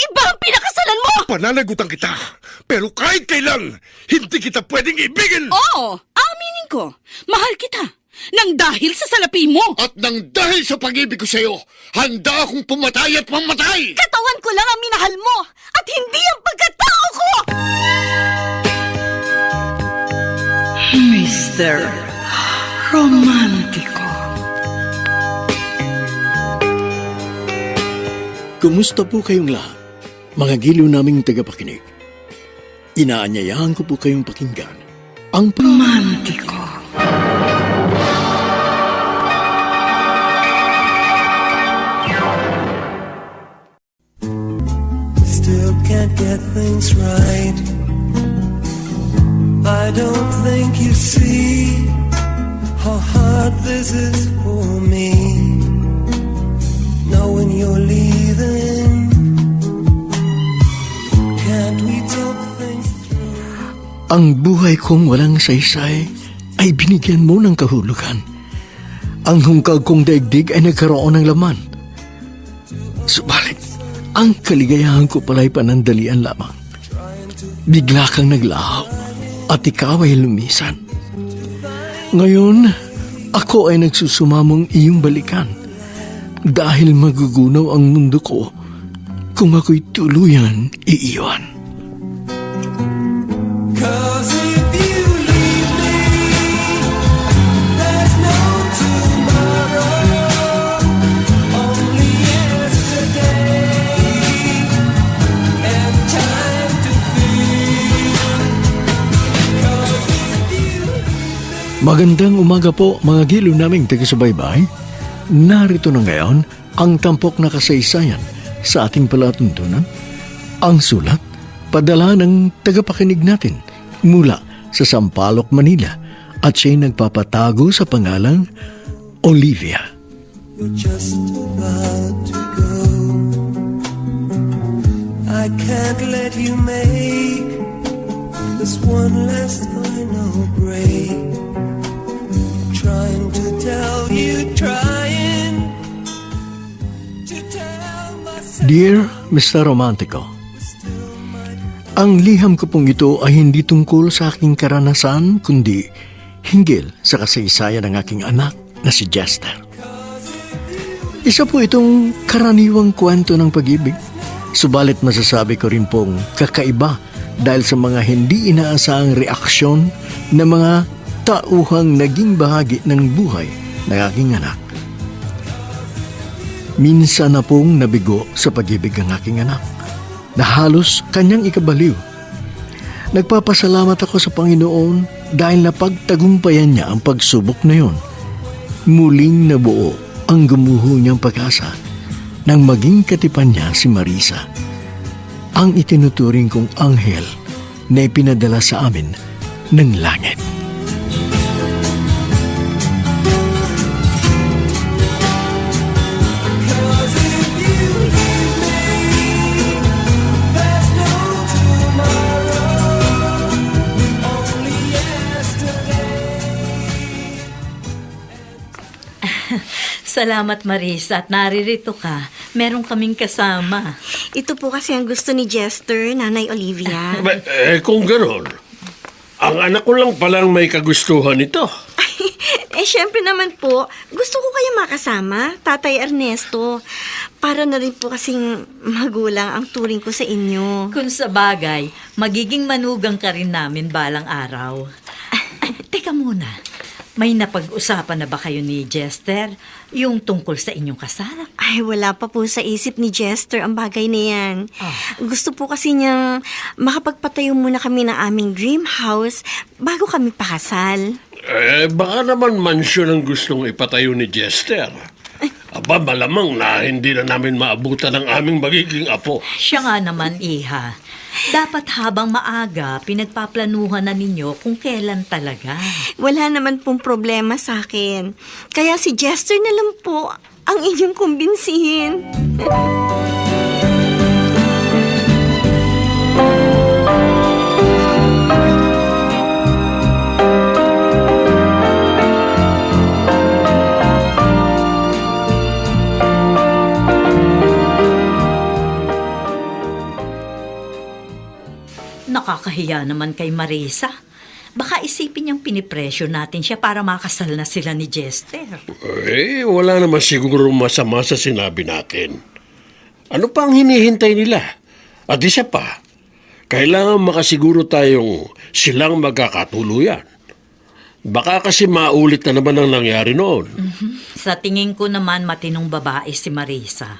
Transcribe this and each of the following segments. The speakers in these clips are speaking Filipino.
iba ang pinakasalan mo! Pananagutan kita, pero kahit kailan, hindi kita pwedeng ibigin! Oo, aminin ko. Mahal kita. Nang dahil sa salapi mo. At nang dahil sa pag-ibig ko sa'yo, handa akong pumatay at mamatay! Katawan ko lang ang minahal mo at hindi ang pagkatao ko! Mr. Romantiko. Kumusta po kayong lahat, mga giliw naming tagapakinig? Inaanyayahan ko po kayong pakinggan ang Romantiko. Still can't get things right. I don't think you see how hard this is for me. Knowing you're leaving, can't we talk things through? Ang buhay kong walang saysay ay binigyan mo ng kahulugan. Ang hungkag kong daigdig ay nagkaroon ng laman. Subalit, ang kaligayahan ko pala'y panandalian lamang. Bigla kang naglaho at ikaw ay lumisan. Ngayon, ako ay nagsusumamong iyong balikan dahil magugunaw ang mundo ko kung ako'y tuluyan iiwan. 'Cause if you leave me, there's no tomorrow, only yesterday, and time to feel. 'Cause if you Magandang umaga po mga giliw naming taga-subaybay. Narito na ngayon ang tampok na kasaysayan sa ating palatuntunan. Ang sulat, padala ng tagapakinig natin mula sa Sampaloc, Manila at siya'y nagpapatago sa pangalang Olivia. You're just about to go. I can't let you make this one last final break. Trying to tell you, trying to tell myself. Dear Mr. Romantico, ang liham ko pong ito ay hindi tungkol sa aking karanasan kundi hinggil sa kasaysayan ng aking anak na si Jester. Isa po itong karaniwang kwento ng pag-ibig. Subalit masasabi ko rin pong kakaiba dahil sa mga hindi inaasahang reaksyon ng mga tauhang naging bahagi ng buhay ng aking anak. Minsan na pong nabigo sa pag-ibig ang aking anak na halos kanyang ikabaliw. Nagpapasalamat ako sa Panginoon dahil napagtagumpayan niya ang pagsubok na yon. Muling nabuo ang gumuho niyang pag-asa nang maging katipan niya si Marisa, ang itinuturing kong anghel na ipinadala sa amin ng langit. Salamat, Marisa, at naririto ka. Meron kaming kasama. Ito po kasi ang gusto ni Jester, Nanay Olivia. Kung gano'n, ang anak ko lang palang may kagustuhan ito. Syempre naman po, gusto ko kayo makasama, Tatay Ernesto. Para na rin po kasing magulang ang turing ko sa inyo. Kung sa bagay, magiging manugang ka rin namin balang araw. Teka muna, may napag-usapan na ba kayo ni Jester yung tungkol sa inyong kasal? Ay, wala pa po sa isip ni Jester ang bagay na yan. Gusto po kasi niyang makapagpatayo muna kami ng aming dream house bago kami pakasal. Baka naman mansyon ang gustong ipatayo ni Jester. Aba, malamang na hindi na namin maabutan ang aming magiging apo. Siya nga naman, Iha. Dapat habang maaga, pinagpaplanuhan na ninyo kung kailan talaga. Wala naman pong problema sa akin. Kaya si Jester na lang po ang inyong kumbinsihin. nakakahiya naman kay Marisa. Baka isipin niyang pinipresyo natin siya para makasal na sila ni Jester. Wala naman siguro masama sa sinabi natin. Ano pa ang hinihintay nila? At isa pa, kailangan makasiguro tayong silang magkakatuluyan. Baka kasi maulit na naman ang nangyari noon. Sa tingin ko naman matinong babae si Marisa.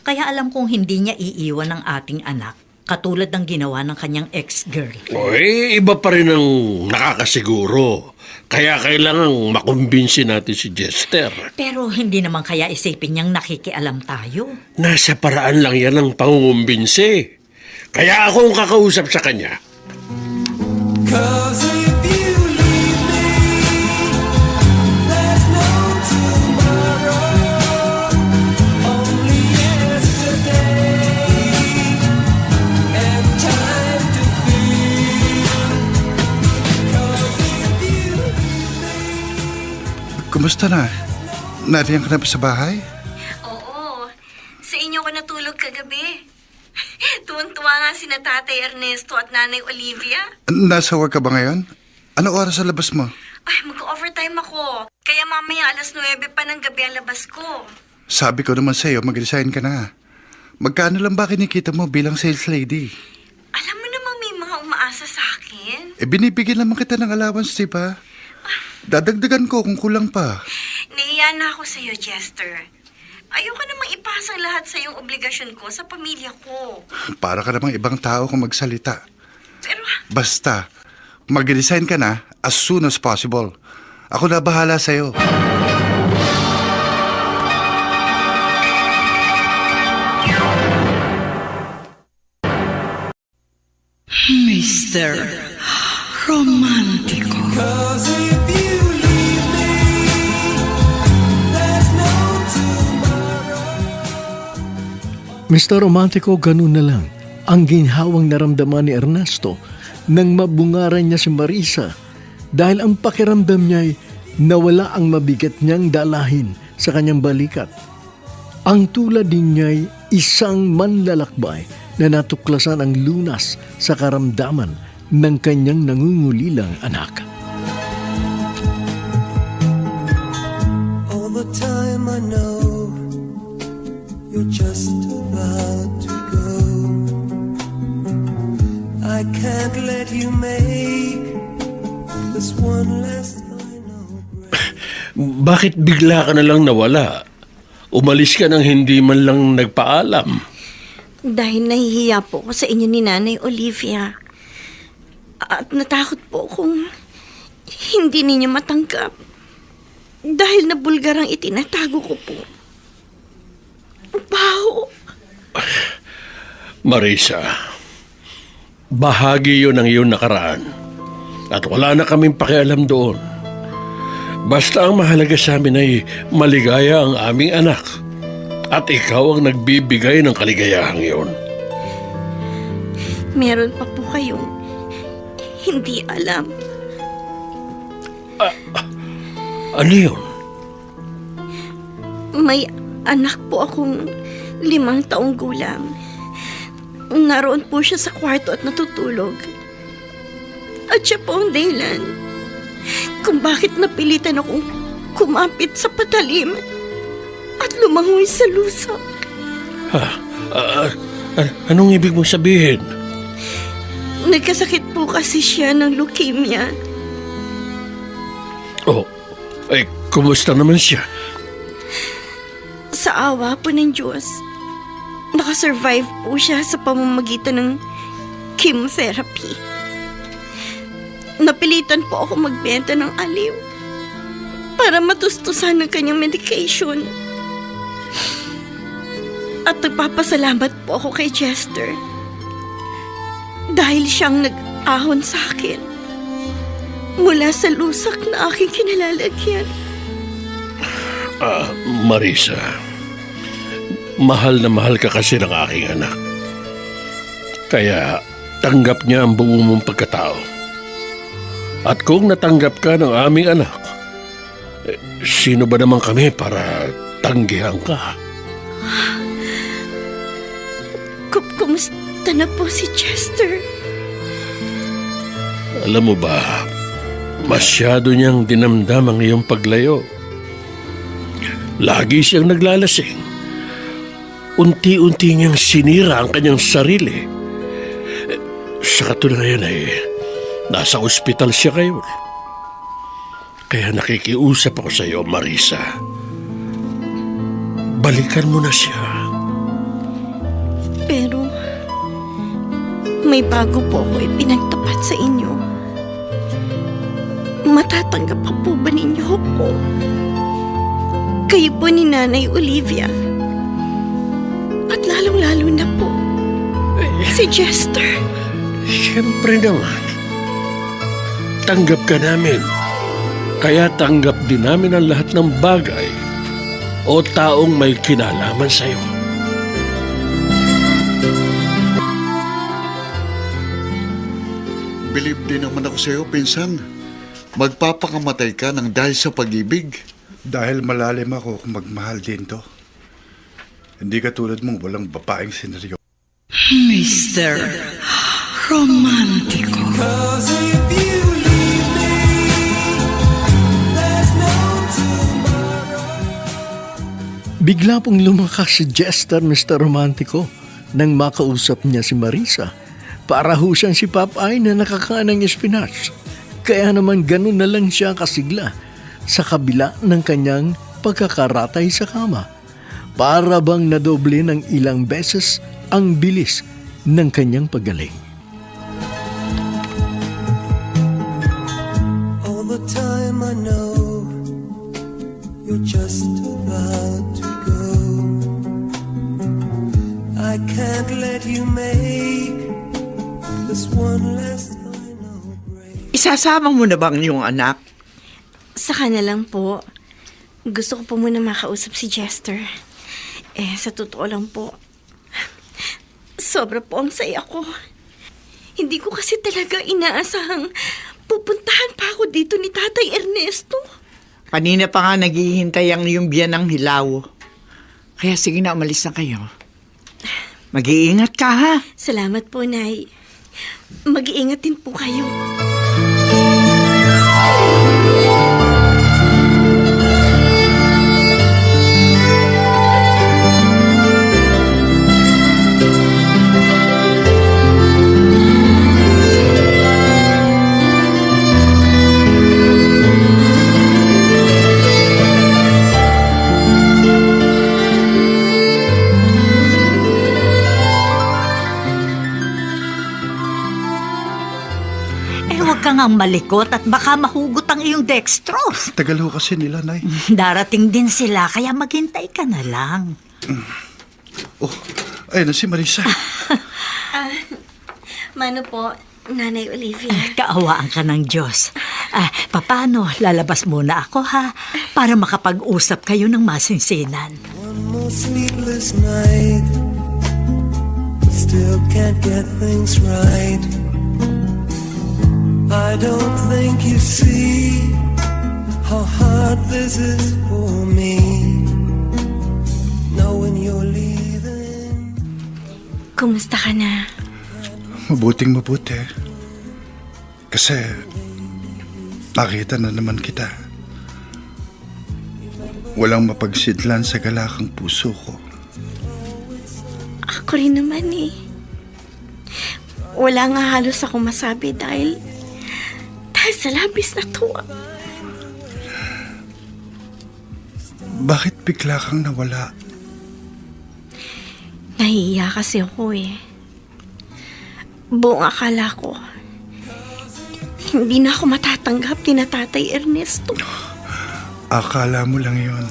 Kaya alam kong hindi niya iiwan ang ating anak, katulad ng ginawa ng kanyang ex-girlfriend. Iba pa rin ang nakakasiguro. Kaya kailangang makumbinsi natin si Jester. Pero hindi naman kaya isipin niyang nakikialam tayo. Nasa paraan lang yan ang pangungumbinsi. Kaya ako ang kakausap sa kanya. 'Cause if you leave me, there's no tomorrow. Only yesterday and time to feel. 'Cause if you Kumusta na? Nariyan ka na ba sa bahay? Oo. Sa inyo ko natulog kagabi. Tuwan-tuwa nga si na Tatay Ernesto at Nanay Olivia. Nasa work ka ba ngayon? Anong oras sa labas mo? Ay, mag-overtime ako. Kaya mamaya 9:00 pa ng gabi ang labas ko. Sabi ko naman sa'yo, mag-resign ka na. Magkano lang ba kinikita mo bilang sales lady? Alam mo namang may mga umaasa sa akin. Binibigyan naman kita ng allowance, di ba? Dadagdagan ko kung kulang pa. Nahiya na ako sa'yo, Jester. Ayoko namang ipasang lahat sa iyong obligasyon ko sa pamilya ko. Para ka namang ibang tao kung magsalita. Pero, Basta, mag-resign ka na as soon as possible. Ako na bahala sa'yo. Mr. Romantico. 'cause if you leave me, there's no tomorrow. Mr. Romantico, ganun na lang ang ginhawang naramdaman ni Ernesto nang mabungaran niya si Marisa dahil ang pakiramdam niya ay nawala ang mabigat niyang dalahin sa kanyang balikat. Ang tulad din niya ay isang manlalakbay na natuklasan ang lunas sa karamdaman ng kanyang nangungulilang anak. All the time I know you're just about to go. I can't let you make this one last final break. Bakit bigla ka na lang nawala? Umalis ka nang hindi man lang nagpaalam. dahil nahihiya po ako sa inyo ni Nanay Olivia. At natakot po kung hindi ninyo matanggap. Dahil na bulgar ang itinatago ko po. Baho. Marisa, bahagi yun ng iyong nakaraan. At wala na kaming pakialam doon. Basta ang mahalaga sa amin ay maligaya ang aming anak. At ikaw ang nagbibigay ng kaligayahang iyon. Meron pa po kayong hindi alam. Ano yun? May anak po akong 5 taong gulang. Naroon po siya sa kwarto at natutulog. At siya po ang dahilan kung bakit napilitan akong kumapit sa patalim at lumangoy sa lusak. Anong ibig mong sabihin? Nagkasakit po kasi siya ng leukemia. Oh, kumusta naman siya? Sa awa po ng Diyos, nakasurvive po siya sa pamamagitan ng chemotherapy. Napilitan po ako magbenta ng aliw para matustusan ng kanyang medication. At nagpapasalamat po ako kay Jester dahil siyang nag-ahon sa akin mula sa lusak na aking kinalalagyan. Marisa, mahal na mahal ka kasi ng aking anak. Kaya tanggap niya ang buo mong pagkatao. At kung natanggap ka ng aming anak, sino ba naman kami para tanggihan ka? Kumusta na po si Chester? Alam mo ba, masyado niyang dinamdam ang iyong paglayo. Lagi siyang naglalasing. Unti-unti niyang sinira ang kanyang sarili. Sa katunayan ay nasa ospital siya ngayon. Kaya nakikiusap ako sa iyo, Marisa. Balikan mo na siya. Pero, may bago po ako ipinagtapat sa inyo. Matatanggap pa po ba ninyo ako? Kayo po ni Nanay Olivia. At lalong-lalo na po, si Jester. Siyempre naman. Tanggap ka namin. Kaya tanggap din namin ang lahat ng bagay o taong may kinalaman sa'yo. Believe din naman ako sa'yo, pinsan. Magpapakamatay ka ng dahil sa pag-ibig. Dahil malalim ako kung magmahal din to. Hindi katulad mong walang babaeng senaryo. Mr. Romantico. Bigla pong lumakas si Jester, Mr. Romantico, nang makausap niya si Marisa. Para ho siyang si Popeye na nakakain ng espinach. Kaya naman ganun na lang siya kasigla sa kabila ng kanyang pagkakaratay sa kama. Para bang nadoble ng ilang beses ang bilis ng kanyang paggaling. All the time I know you're just about to go. I can't let you make this one last final break. Isasama mo na ba ang iyong anak? Saka na lang po. Gusto ko po muna makausap si Jester. Sa totoo lang po, sobra po ang saya ko. Hindi ko kasi talaga inaasahang pupuntahan pa ako dito ni Tatay Ernesto. Kanina pa nga naghihintay ang iyong biyanang hilaw. Kaya sige na, umalis na kayo. Mag-iingat ka, ha? Salamat po, Nay. Mag-iingat din po kayo. Huwag kang ang malikot at baka mahugot ang iyong dextrose. Tagal ho kasi nila, Nay. Darating din sila, kaya maghintay ka na lang. Oh, ayun na si Marisa. Mano po, Nanay Olivia. Kaawaan ka ng Diyos. Paano, lalabas muna ako ha, para makapag-usap kayo ng masinsinan. One more sleepless night, still can't get things right. I don't think you see how hard this is for me, knowing you're leaving. Kumusta ka na? Mabuting mabuti. Kasi nakita na naman kita. Walang mapagsidlan sa galakang puso ko. Ako rin naman eh. Wala nga halos ako masabi dahil sa labis na tuwa. Bakit bigla kang nawala? Nahihiya kasi ako eh. Buong akala ko, hindi na ako matatanggap ni Tatay Ernesto. Akala mo lang yun.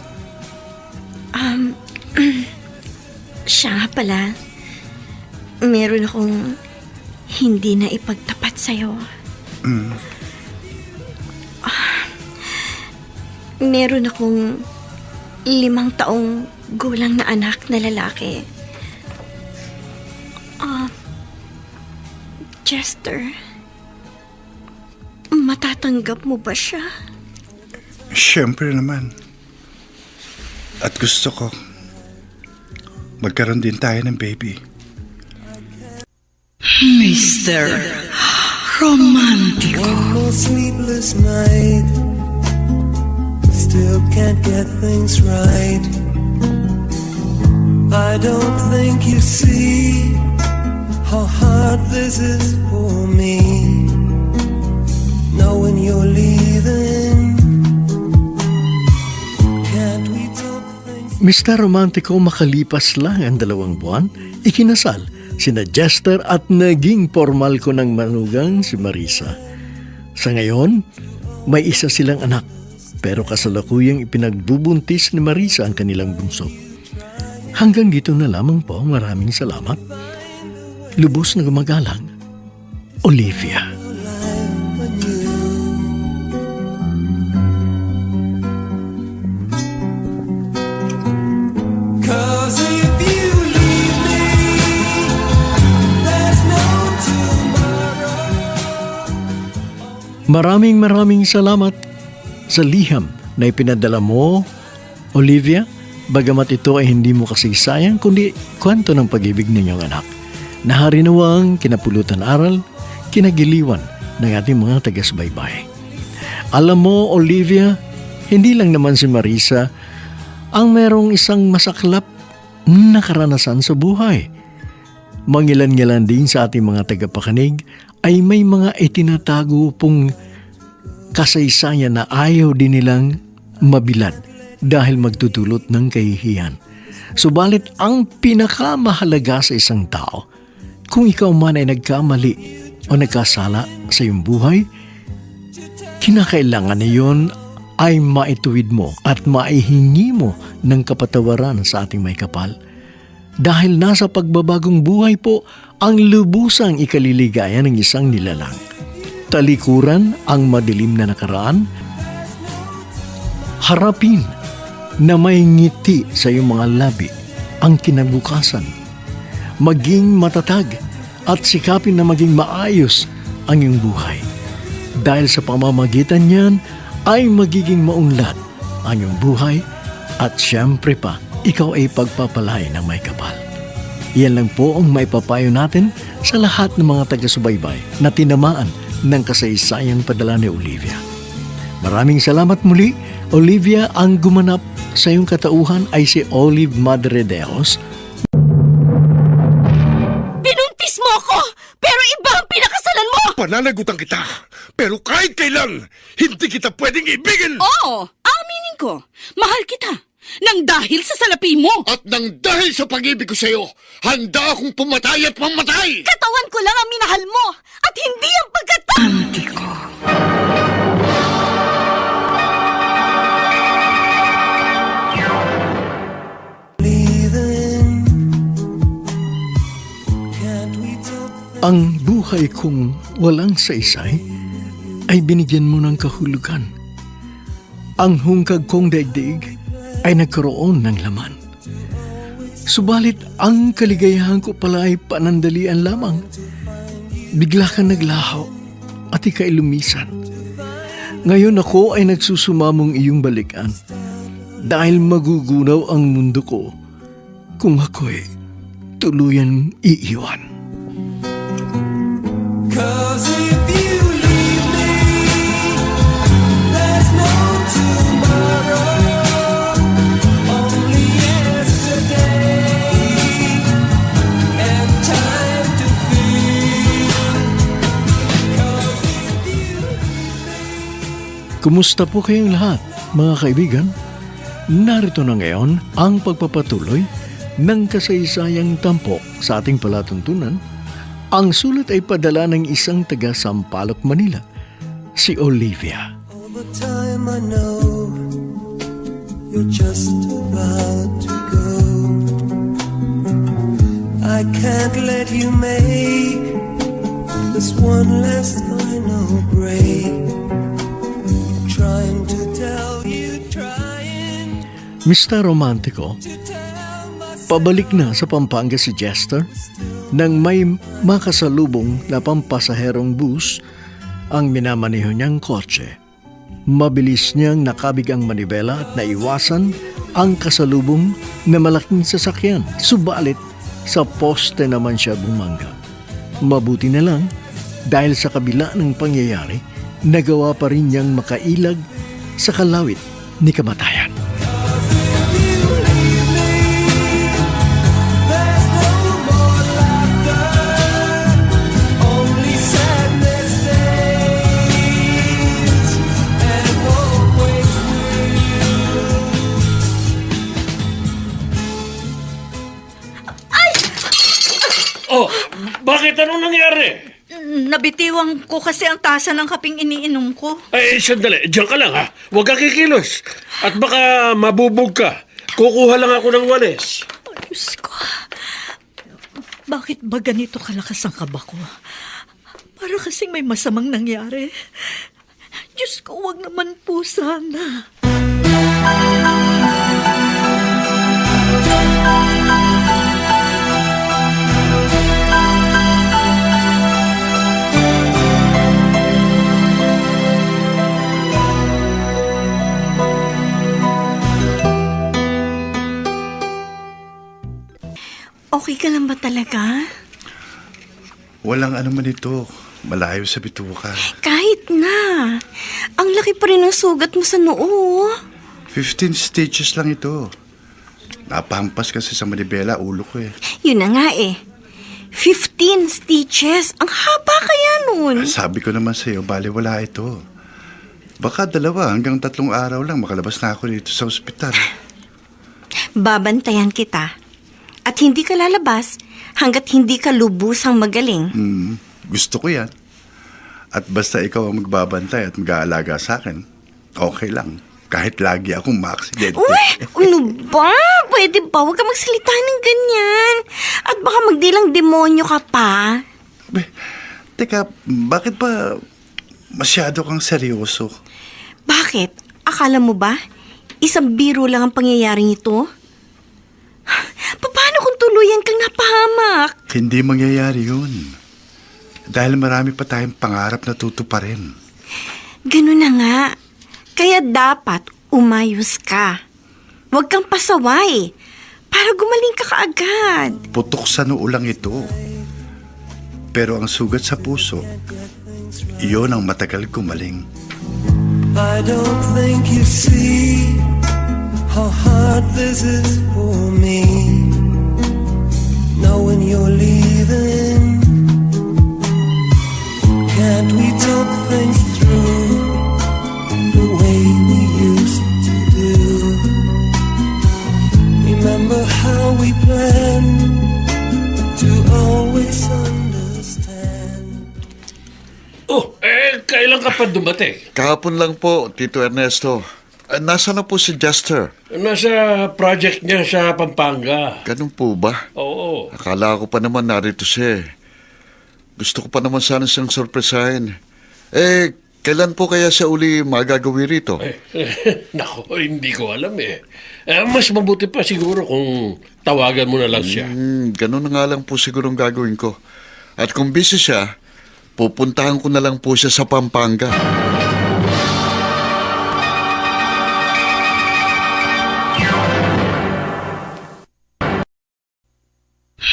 Siya nga pala, meron akong hindi na ipagtapat sa'yo. Meron akong 5 taong gulang na anak na lalaki. Chester, matatanggap mo ba siya? Siyempre naman. At gusto ko magkaroon din tayo ng baby. Mr. Romántico. One more sleepless night, still can't get things right. I don't think you see how hard this is for me, knowing you're leaving. Can't we talk things? Mr. Romantico, makalipas lang ang 2 buwan, ikinasal sina Jester at naging formal ko ng manugang si Marisa. Sa ngayon, may isa silang anak, pero kasalukuyang ipinagbubuntis ni Marisa ang kanilang bunso. Hanggang dito na lamang po, maraming salamat. Lubos na gumagalang, Olivia. Cause if you leave me, there's no tomorrow. Maraming salamat sa liham na ipinadala mo, Olivia, bagamat ito ay hindi mo kasaysayan kundi kwento ng pag-ibig ninyong anak. Naharinawang kinapulutan aral, kinagiliwan ng ating mga taga-subaybay. Alam mo, Olivia, hindi lang naman si Marisa ang merong isang masaklap na karanasan sa buhay. Mangilan-ngilan din sa ating mga tagapakinig ay may mga itinatago pong kasaysayan na ayaw din nilang mabilad dahil magtutulot ng kahihiyan. Subalit ang pinakamahalaga sa isang tao, kung ikaw man ay nagkamali o nagkasala sa iyong buhay, kinakailangan na yun ay maituwid mo at maihingi mo ng kapatawaran sa ating may kapal. Dahil nasa pagbabagong buhay po ang lubusang ikaliligaya ng isang nilalang. Talikuran ang madilim na nakaraan, harapin na may ngiti sa iyong mga labi ang kinabukasan. Maging matatag at sikapin na maging maayos ang iyong buhay. Dahil sa pamamagitan niyan ay magiging maunlad ang iyong buhay at siyempre pa, ikaw ay pagpapalay ng may kapal. Iyan lang po ang maipapayo natin sa lahat ng mga taga-subaybay na tinamaan ng kasaysayang padala ni Olivia. Maraming salamat muli, Olivia. Ang gumanap sa iyong katauhan ay si Olive Madredeos. Binuntis mo ako, pero iba ang pinakasalan mo! Pananagutan kita, pero kahit kailan, hindi kita pwedeng ibigin! Oo, aminin ko. Mahal kita. Nang dahil sa salapi mo. At nang dahil sa pag-ibig ko sa'yo, handa akong pumatay at mamatay! Katawan ko lang ang minahal mo at hindi ang pagkatao. Romántico. Ang buhay kong walang saysay ay binigyan mo ng kahulugan. Ang hungkag kong daigdig ay nagkaroon ng laman. Subalit ang kaligayahan ko pala ay panandalian lamang. Bigla kang naglaho at ika'y lumisan. Ngayon ako ay nagsusumamong iyong balikan dahil magugunaw ang mundo ko kung ako'y tuluyan iiwan. Cause if you leave me, there's no tomorrow. Only yesterday and time to feel. Cause if you Kumusta po kayong lahat, mga kaibigan? Narito na ngayon ang pagpapatuloy ng kasaysayang tampok sa ating palatuntunan. Ang sulat ay padala ng isang taga Sampaloc, Manila, si Olivia. all the time I know you're just about to go. I can't let you make this one last final break. Trying to tell you, trying Mr. Romantico, pabalik na sa Pampanga si Jester nang may makasalubong na pampasaherong bus ang minamaneho niyang kotse. Mabilis niyang nakabig ang manibela at naiwasan ang kasalubong na malaking sasakyan. Subalit, sa poste naman siya bumangga. Mabuti na lang, dahil sa kabila ng pangyayari, nagawa pa rin niyang makailag sa kalawit ni kamatayan. Oh, bakit? Anong nangyari? Nabitiwang ko kasi ang tasa ng kaping iniinom ko. Ay, sandali. Diyan ka lang, ha? Huwag ka kikilos. At baka mabubog ka. Kukuha lang ako ng walis. Diyos ko. Bakit ba ganito kalakas ang kaba ko? Para kasing may masamang nangyari. Diyos ko, wag naman po sana. Okay ka lang ba talaga? Walang ano man ito. Malayo sa bituka. Kahit na. Ang laki pa rin ng sugat mo sa noo. 15 stitches lang ito. Napahampas kasi sa manibela, ulo ko eh. Yun na nga eh. 15 stitches. Ang haba kaya nun. Sabi ko naman sa'yo, bali wala ito. Baka 2 hanggang 3 araw lang makalabas na ako dito sa ospital. Babantayan kita. At hindi ka lalabas hanggat hindi ka lubusang magaling. Gusto ko yan. At basta ikaw ang magbabantay at mag-aalaga sa akin, okay lang. Kahit lagi akong maaksidente. Uy! Ano ba? Pwede ba? Huwag ka magsalita ng ganyan. At baka magdilang demonyo ka pa. Teka, bakit ba masyado kang seryoso? Bakit? Akala mo ba? Isang biro lang ang pangyayaring ito? Paano kung tuluyan kang napahamak? Hindi mangyayari yun. Dahil marami pa tayong pangarap na tutuparin. Ganun na nga. Kaya dapat umayos ka. Huwag kang pasaway. Para gumaling ka kaagad. Putok sa noo lang ito. Pero ang sugat sa puso, iyon ang matagal gumaling. I don't think you see how hard this is for me, knowing you're leaving. Can't we talk things through the way we used to do? Remember how we planned to always understand. Oh, kailan ka pa dumating? Kahapon lang po, Tito Ernesto. Nasaan na po si Jester? Nasa project niya sa Pampanga. Ganun po ba? Oo. Akala ko pa naman narito siya. Gusto ko pa naman sana siyang sorpresahin. Kailan po kaya siya uli magagawi rito? Nako, hindi ko alam eh. Mas mabuti pa siguro kung tawagan mo na lang siya. Ganun na nga lang po sigurong gagawin ko. At kung busy siya, pupuntahan ko na lang po siya sa Pampanga.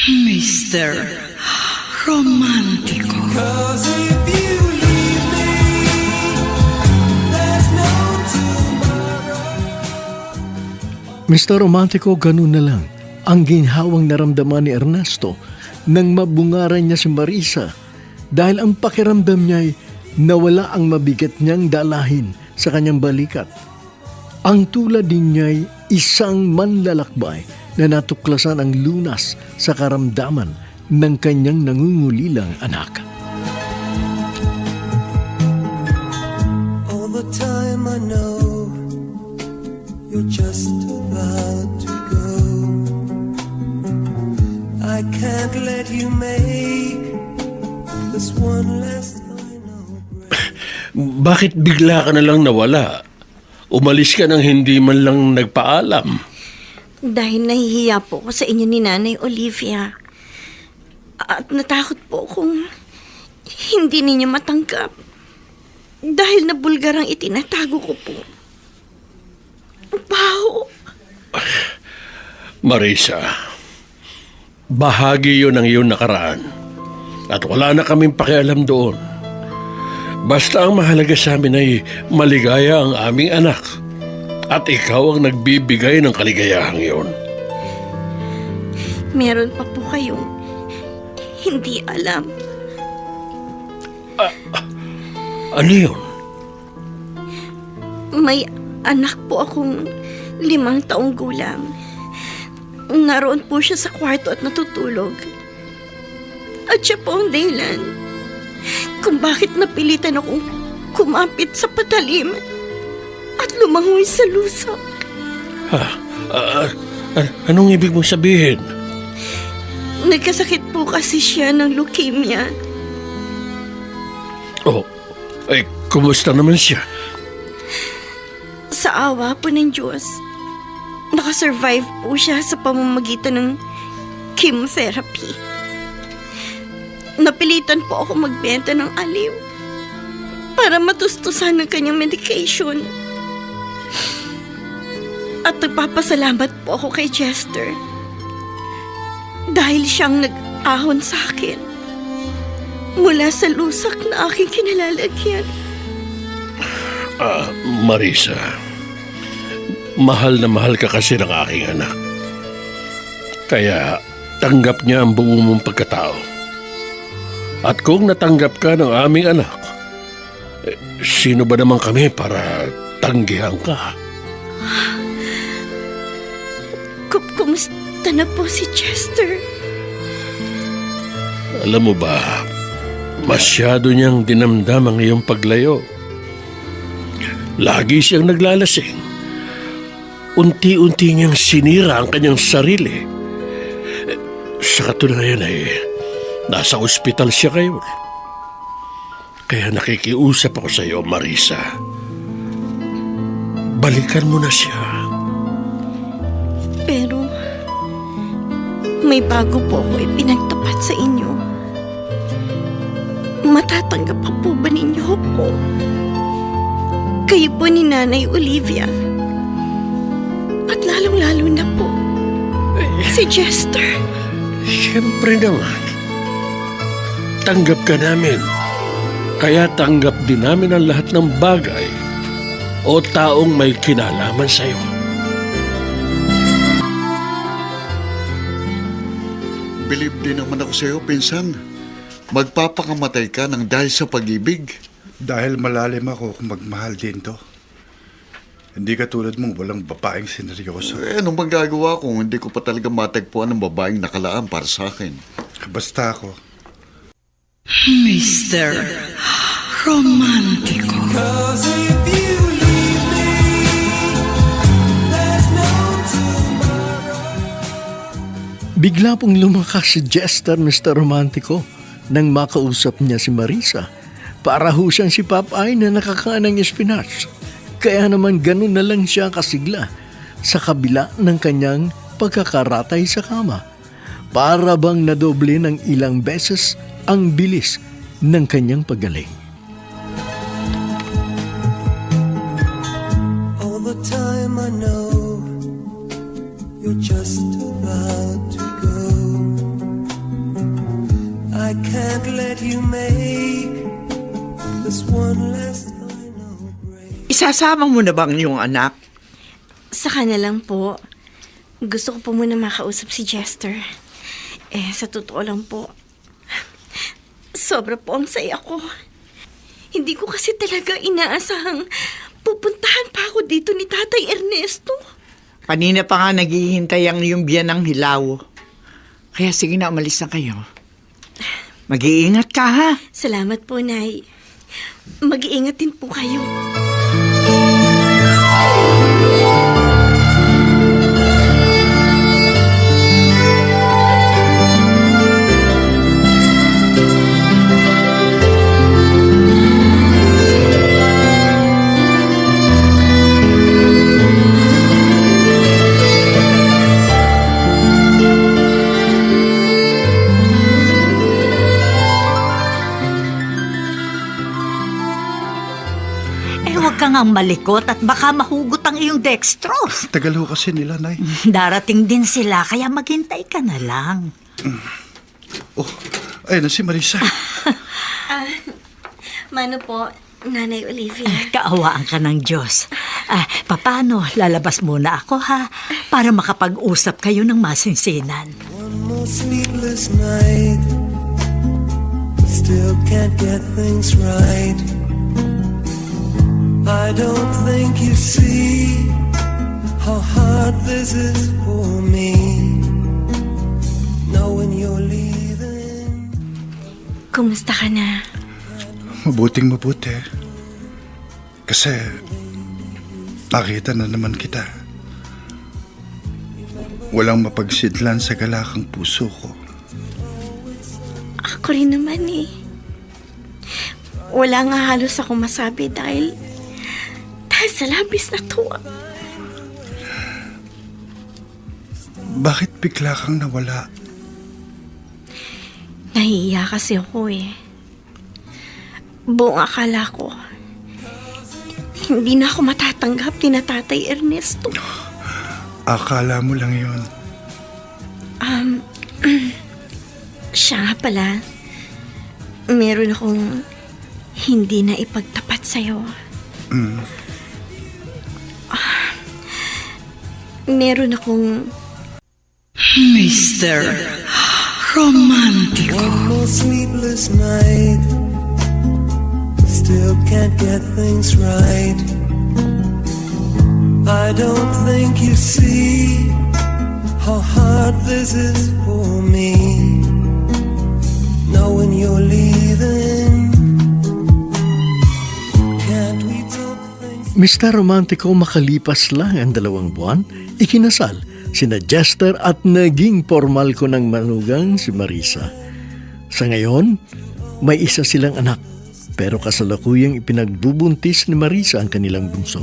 Mr. Romantico. 'Cause if you leave me, there's no tomorrow. Mr. Romantico, ganun na lang ang ginhawang naramdaman ni Ernesto nang mabungaran niya si Marisa dahil ang pakiramdam niya ay nawala ang mabigat niyang dalahin sa kanyang balikat. Ang tulad din niya ay isang manlalakbay na natuklasan ang lunas sa karamdaman ng kanyang nangungulilang anak. All the time I know you're just about to go. I can't let you make this one last final break. Bakit bigla ka na lang nawala? Umalis ka nang hindi man lang nagpaalam. Dahil nahihiya po ako sa inyo ni Nanay Olivia. At natakot po kung hindi ninyo matanggap. Dahil na bulgar ang itinatago ko po. Baho. Marisa, bahagi yun ng iyong nakaraan. At wala na kaming pakialam doon. Basta ang mahalaga sa amin ay maligaya ang aming anak. At ikaw ang nagbibigay ng kaligayahang iyon. Meron pa po kayong hindi alam. Ano yun? May anak po akong 5 taong gulang. Naroon po siya sa kwarto at natutulog. At siya po ang dahilan kung bakit napilitan akong kumapit sa patalim at lumangoy sa lusa. Anong ibig mong sabihin? Nagkasakit po kasi siya ng leukemia. Oh, kumusta naman siya? Sa awa po ng Diyos, nakasurvive po siya sa pamamagitan ng chemotherapy. Napilitan po ako magbenta ng aliw para matustusan ng kanyang medication. At nagpapasalamat po ako kay Chester dahil siyang nag-ahon sa akin mula sa lusak na aking kinalalagyan. Marisa, mahal na mahal ka kasi ng aking anak. Kaya tanggap niya ang buo mong pagkatao. At kung natanggap ka ng aming anak, sino ba naman kami para tanggihan ka? Kumusta na po si Chester? Alam mo ba, masyado niyang dinamdam ang iyong paglayo. Lagi siyang naglalasing. Unti-unti niyang sinira ang kanyang sarili. Sa katunayan ay nasa ospital siya ngayon. Kaya nakikiusap ako sa iyo, Marisa. Balikan mo na siya. Pero may bago po ako ipinagtapat sa inyo. Matatanggap pa po ba ninyo ako? Kayo po ni Nanay Olivia. At lalong-lalo na po si Chester. Siyempre naman. Tanggap ka namin. Kaya tanggap din namin ang lahat ng bagay o taong may kinalaman sa iyo. Believe din naman ako sa iyo, pinsan. Magpapakamatay ka ng dahil sa pag-ibig. Dahil malalim ako kung magmahal din to. Hindi katulad mong walang babaeng sineryoso. Anong magagawa kung hindi ko pa talaga matagpuan ng babaeng nakalaan para sa akin? Basta ako. Mr. Romantico. 'Cause if you leave me, there's no tomorrow. Bigla pong lumakas si Chester, Mr. Romantico, nang makausap niya si Marisa. Para ho siyang si Popeye na nakakain ng espinach. Kaya naman ganun na lang siya kasigla sa kabila ng kanyang pagkakaratay sa kama. Para bang nadoble ng ilang beses ang bilis ng kanyang paggaling. All the time I know you're just about to go. I can't let you make this one last final break. Isasama mo na bang yung anak? Saka na lang po. Gusto ko po muna makausap si Chester. Sa totoo lang po, sobra po ang saya ko. Hindi ko kasi talaga inaasahang pupuntahan pa ako dito ni Tatay Ernesto. Kanina pa nga naghihintay ang yung biyan ng Hilaw. Kaya sige na, umalis na kayo. Mag-iingat ka, ha? Salamat po, Nay. Mag-iingat din po kayo. Huwag kang ang malikot at baka mahugot ang iyong dextrose. Tagal ho kasi nila, Nay. Darating din sila, kaya maghintay ka na lang. Ay, na si Marisa. Mano po, Nanay Olivia. Kaawaan ka ng Diyos. Paano? Lalabas muna ako, ha? Para makapag-usap kayo ng masinsinan. One more sleepless night, still can't get things right. I don't think you see how hard this is for me, knowing you're leaving. Kumusta ka na? Mabuting mabuti. Kasi nakita na naman kita. Walang mapagsidlan sa galakang puso ko. Ako rin naman eh. Wala nga halos ako masabi dahil sa labis na tuwa. Bakit bigla kang nawala? Nahihiya kasi ako eh. Buong akala ko, hindi na ako matatanggap ni Tatay Ernesto. Akala mo lang yun. Siya nga pala, meron akong hindi na ipagtapat sa'yo. Meron akong Mr. Romantic. One more sleepless night, still can't get things right. I don't think you see how hard this is for me, knowing you're leaving. Can't we talk things? Mr. Romantico, makalipas lang ang 2 buwan, ikinasal sina Jester at naging formal ko ng manugang si Marisa. Sa ngayon, may isa silang anak, pero kasalukuyang ipinagbubuntis ni Marisa ang kanilang bunso.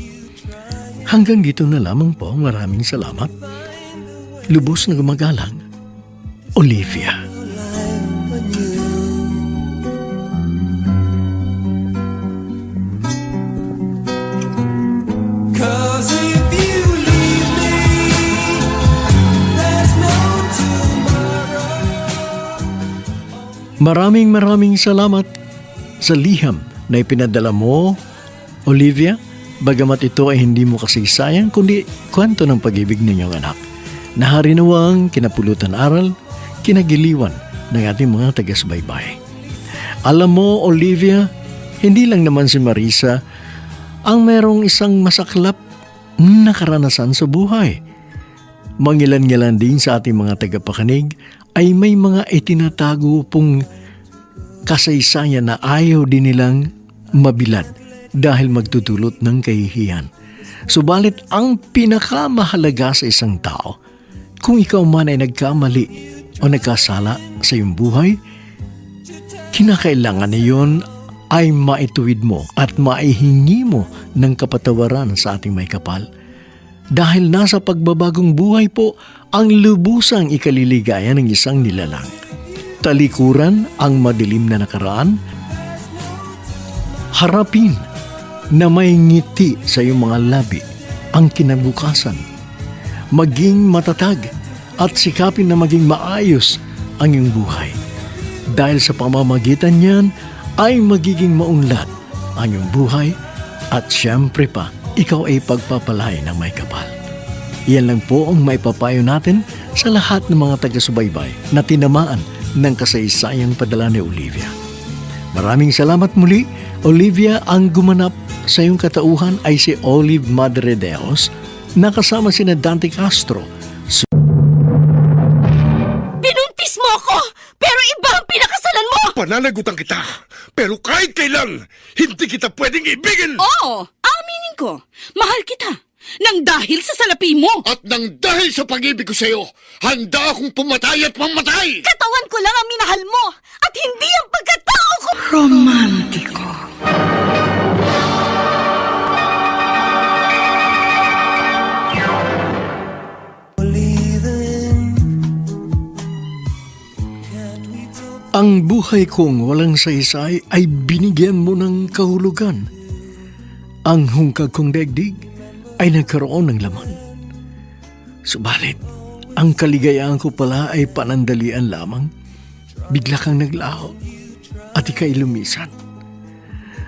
Hanggang dito na lamang po, maraming salamat. Lubos na gumagalang, Olivia. Cause if you leave me, there's no tomorrow. Maraming salamat sa liham na ipinadala mo, Olivia, bagamat ito ay hindi mo kasaysayan kundi kwento ng pag-ibig ninyong anak. Naharinawang kinapulutan aral, kinagiliwan ng ating mga taga-subaybay. Alam mo, Olivia, hindi lang naman si Marisa ang merong isang masaklap na karanasan sa buhay. Mangilan-ngilan din sa ating mga tagapakinig ay may mga itinatago pong kasaysayan na ayaw din nilang mabilad dahil magtutulot ng kahihiyan. Subalit ang pinakamahalaga sa isang tao, kung ikaw man ay nagkamali o nagkasala sa iyong buhay, kinakailangan na yun ay maituwid mo at maihingi mo ng kapatawaran sa ating may kapal. Dahil nasa pagbabagong buhay po ang lubusang ikaliligaya ng isang nilalang. Talikuran ang madilim na nakaraan, harapin na may ngiti sa iyong mga labi ang kinabukasan. Maging matatag at sikapin na maging maayos ang iyong buhay. Dahil sa pamamagitan niyan ay magiging maunlad ang iyong buhay at siyempre pa, ikaw ay pagpapalay ng may kapal. Iyan lang po ang maipapayo natin sa lahat ng mga taga-subaybay na tinamaan ng kasaysayang padala ni Olivia. Maraming salamat muli, Olivia. Ang gumanap sa iyong katauhan ay si Olive Madre Deos na kasama sina Dante Castro. Binuntis mo ako, pero iba ang pinakasalan mo! Pananagutan kita, pero kahit kailan, hindi kita pwedeng ibigin! Oo, aminin ko. Mahal kita. Nang dahil sa salapi mo. At nang dahil sa pag-ibig ko sa'yo, handa akong pumatay at mamatay! Katawan ko lang ang minahal mo at hindi ang pagkatao ko. Romantiko. Ang buhay kong walang saysay ay binigyan mo ng kahulugan. Ang hungkag kong daigdig ay nagkaroon ng laman. Subalit, ang kaligayahan ko pala ay panandalian lamang. bigla kang naglaho at ika'y lumisan.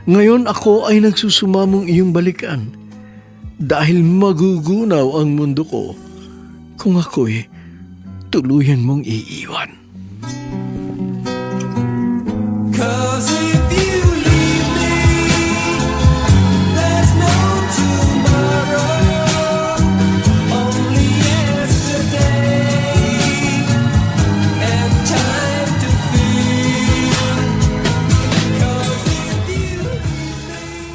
Ngayon ako ay nagsusumamong iyong balikan dahil magugunaw ang mundo ko kung ako'y tuluyan mong iiwan. 'Cause if you leave me, there's no tomorrow, only yesterday, and time to feel. 'Cause if you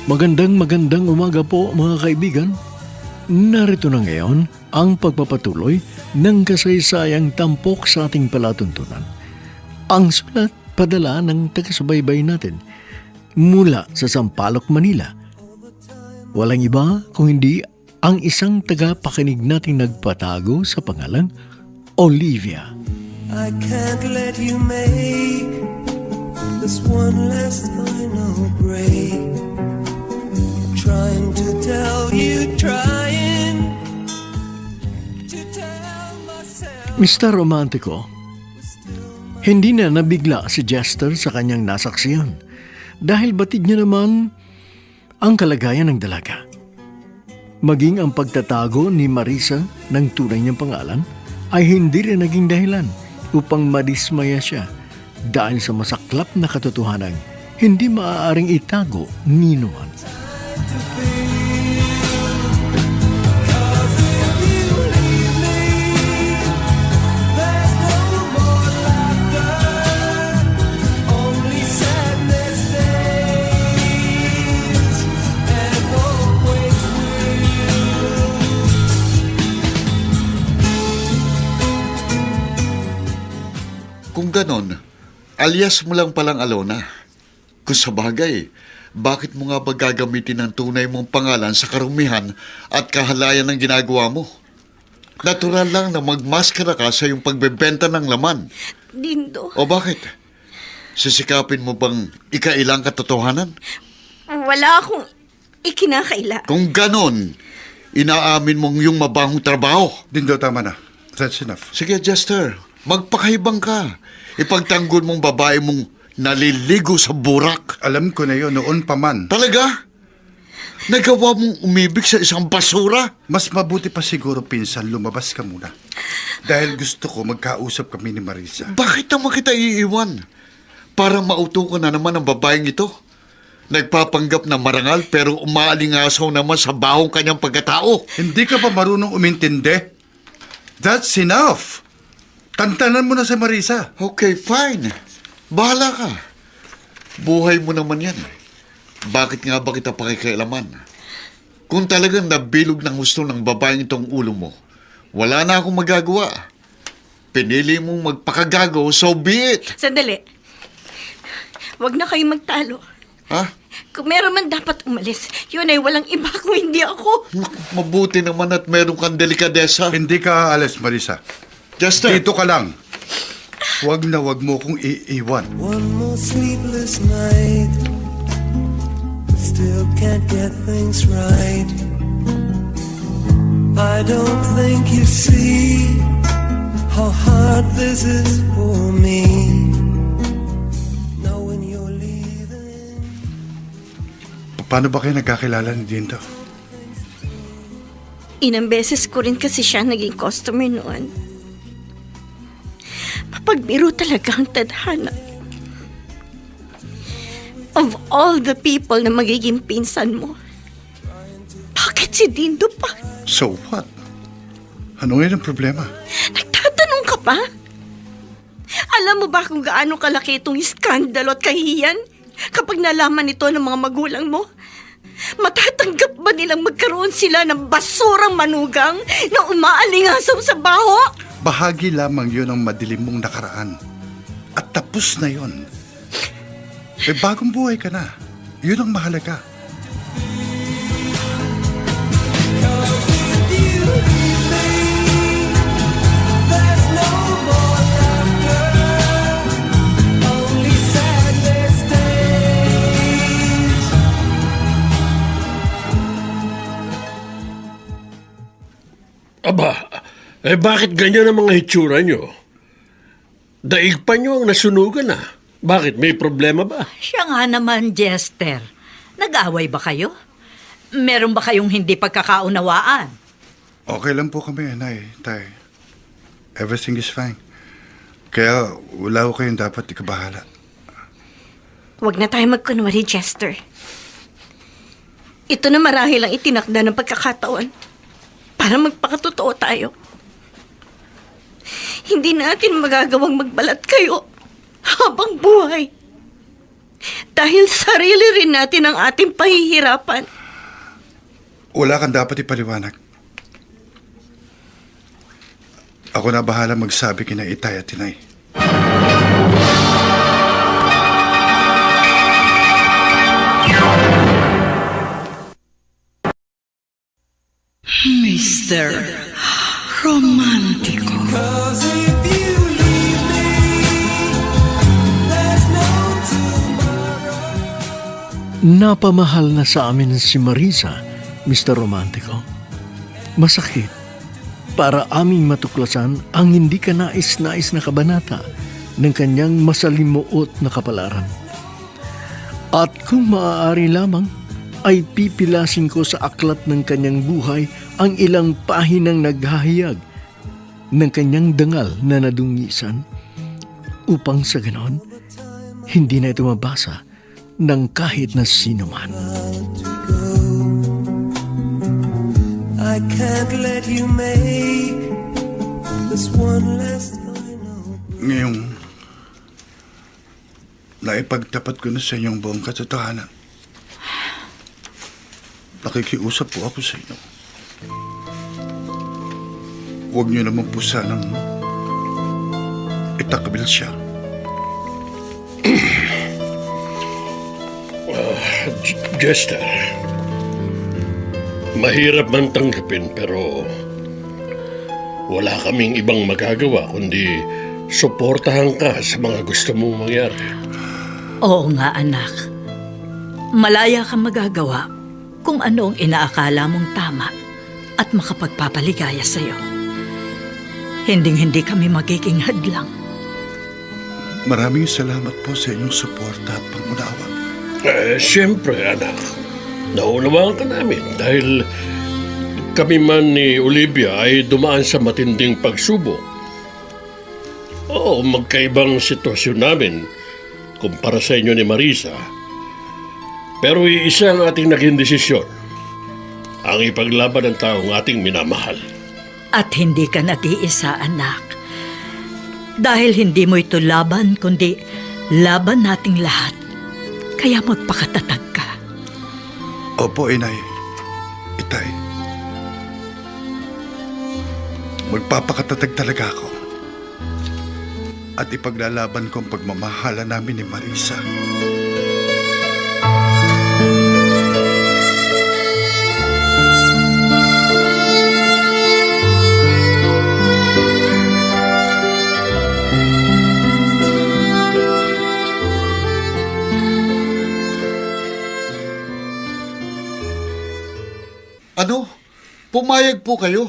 Magandang umaga po mga kaibigan. Narito na ngayon ang pagpapatuloy ng kasaysayang tampok sa ating palatuntunan. Ang sulat padala ng taga-subaybay natin mula sa Sampaloc, Manila. Walang iba kung hindi ang isang tagapakinig nating nagpatago sa pangalang Olivia. I can't let you make this one last final break. Trying to tell you, trying to tell myself. Mr. Romantico, hindi na nabigla si Jester sa kanyang nasaksiyan dahil batid niya naman ang kalagayan ng dalaga. Maging ang pagtatago ni Marisa ng tunay niyang pangalan ay hindi rin naging dahilan upang madismaya siya dahil sa masaklap na katotohanan hindi maaaring itago ni Nuan. Kung ganon, alias mo lang palang Alona. Kung sa bagay, bakit mo nga ba gagamitin ang tunay mong pangalan sa karumihan at kahalayan ng ginagawa mo? Natural lang na magmaskara ka sa iyong pagbebenta ng laman. Dindo, O bakit? Sisikapin mo bang ikailang katotohanan? wala akong ikinakaila. Kung ganon, inaamin mong yung mabahong trabaho. Dindo, tama na. That's enough. Sige, Jester, magpakaibang ka. Ipagtanggol mong babae mong naliligo sa burak. Alam ko na yun noon pa man. Talaga? Nagawa mong umibig sa isang basura? Mas mabuti pa siguro, pinsan, lumabas ka muna. Dahil gusto ko magkausap kami ni Marisa. Bakit naman kita iiwan? Para mauto ko na naman ang babaeng ito. Nagpapanggap na marangal pero umaalingasaw naman sa bahong kanyang pagkatao. Hindi ka pa marunong umintindi? That's enough! Tantanan mo na si Marisa. Okay, fine. Bahala ka. Buhay mo naman yan. Bakit nga ba kita pakikialaman? Kung talagang nabilog ng gusto ng babaeng itong ulo mo, wala na akong magagawa. Pinili mong magpakagago, so be it. Sandali. Huwag na kayong magtalo. Ha? Kung meron man dapat umalis, yun ay walang iba kung hindi ako. Mabuti naman at meron kang delikadesa. Hindi ka aalis, Marisa. Jester! Dito ka lang. Huwag na huwag mo kong iiwan. One more sleepless night, still can't get things right. I don't think you see how hard this is for me. Knowing you're leaving. Paano ba kayo nagkakilala ni Dindo? Inang beses ko rin kasi siya naging customer noon. Papagbiro talaga ang tadhana. Of all the people na magiging pinsan mo, bakit si Dindo pa? So what? Ano ngayon ang problema? Nagtatanong ka pa? Alam mo ba kung gaano kalaki itong iskandalo at kahihiyan kapag nalaman ito ng mga magulang mo? Matatanggap ba nilang magkaroon sila ng basurang manugang na umaalingasaw sa baho? Bahagi lamang yun ang madilim mong nakaraan. At tapos na yun. Eh, bagong buhay ka na. Yun ang mahalaga. There's no more laughter, only sadness stays. Aba, bakit ganyan ang mga hitsura nyo? Daig pa niyo ang nasunugan ah. Bakit? May problema ba? Siya nga naman, Jester. Nag-away ba kayo? Meron ba kayong hindi pagkakaunawaan? Okay lang po kami, Nay, Tay. Everything is fine. Kaya wala ko kayong dapat ikabahala. Huwag na tayo magkunwari, Chester. Ito na marahil ang itinakda ng pagkakataon para magpakatotoo tayo. Hindi natin magagawang magbalat kayo habang buhay. Dahil sarili rin natin ang ating pahihirapan. Wala kang dapat ipaliwanag. Ako na bahala magsabi kina Itay at Tinay. Mr. Romantico. Cause if you leave me, there's no tomorrow. Napamahal na sa amin si Marisa, Mr. Romantico. Masakit para aming matuklasan ang hindi ka nais-nais na kabanata ng kanyang masalimuot na kapalaran. At kung maaari lamang, ay pipilasin ko sa aklat ng kanyang buhay ang ilang pahinang naghahayag ng kanyang dangal na nadungisan upang sa ganon, hindi na ito mabasa ng kahit na sino man. I can't let you make this one last final. Ngayong naipagtapat ko na sa inyong buong katotohanan, nakikiusap po ako sa inyo. Huwag niyo naman po sanang itakabil siya. Jester, mahirap man tanggapin pero wala kaming ibang magagawa kundi suportahan ka sa mga gusto mong mangyari. Oo nga, anak. Malaya kang magagawa kung ano ang inaakala mong tama at makapagpapaligaya sa'yo. Hinding-hindi kami magiging hadlang. Maraming salamat po sa inyong suporta at pangunawa. Siyempre, anak. Naunawaan ka namin dahil kami man ni Olivia ay dumaan sa matinding pagsubok. Oo, magkaibang sitwasyon namin kumpara sa inyo ni Marisa. Pero iisa ang ating naging desisyon. Ang ipaglaban ng taong ating minamahal. At hindi ka nag-iisa, anak. Dahil hindi mo ito laban, kundi laban nating lahat. Kaya magpakatatag ka. Opo, Inay. Itay. Magpapakatatag talaga ako. At ipaglalaban ko ang pagmamahala namin ni Marisa. Ano? Pumayag po kayo?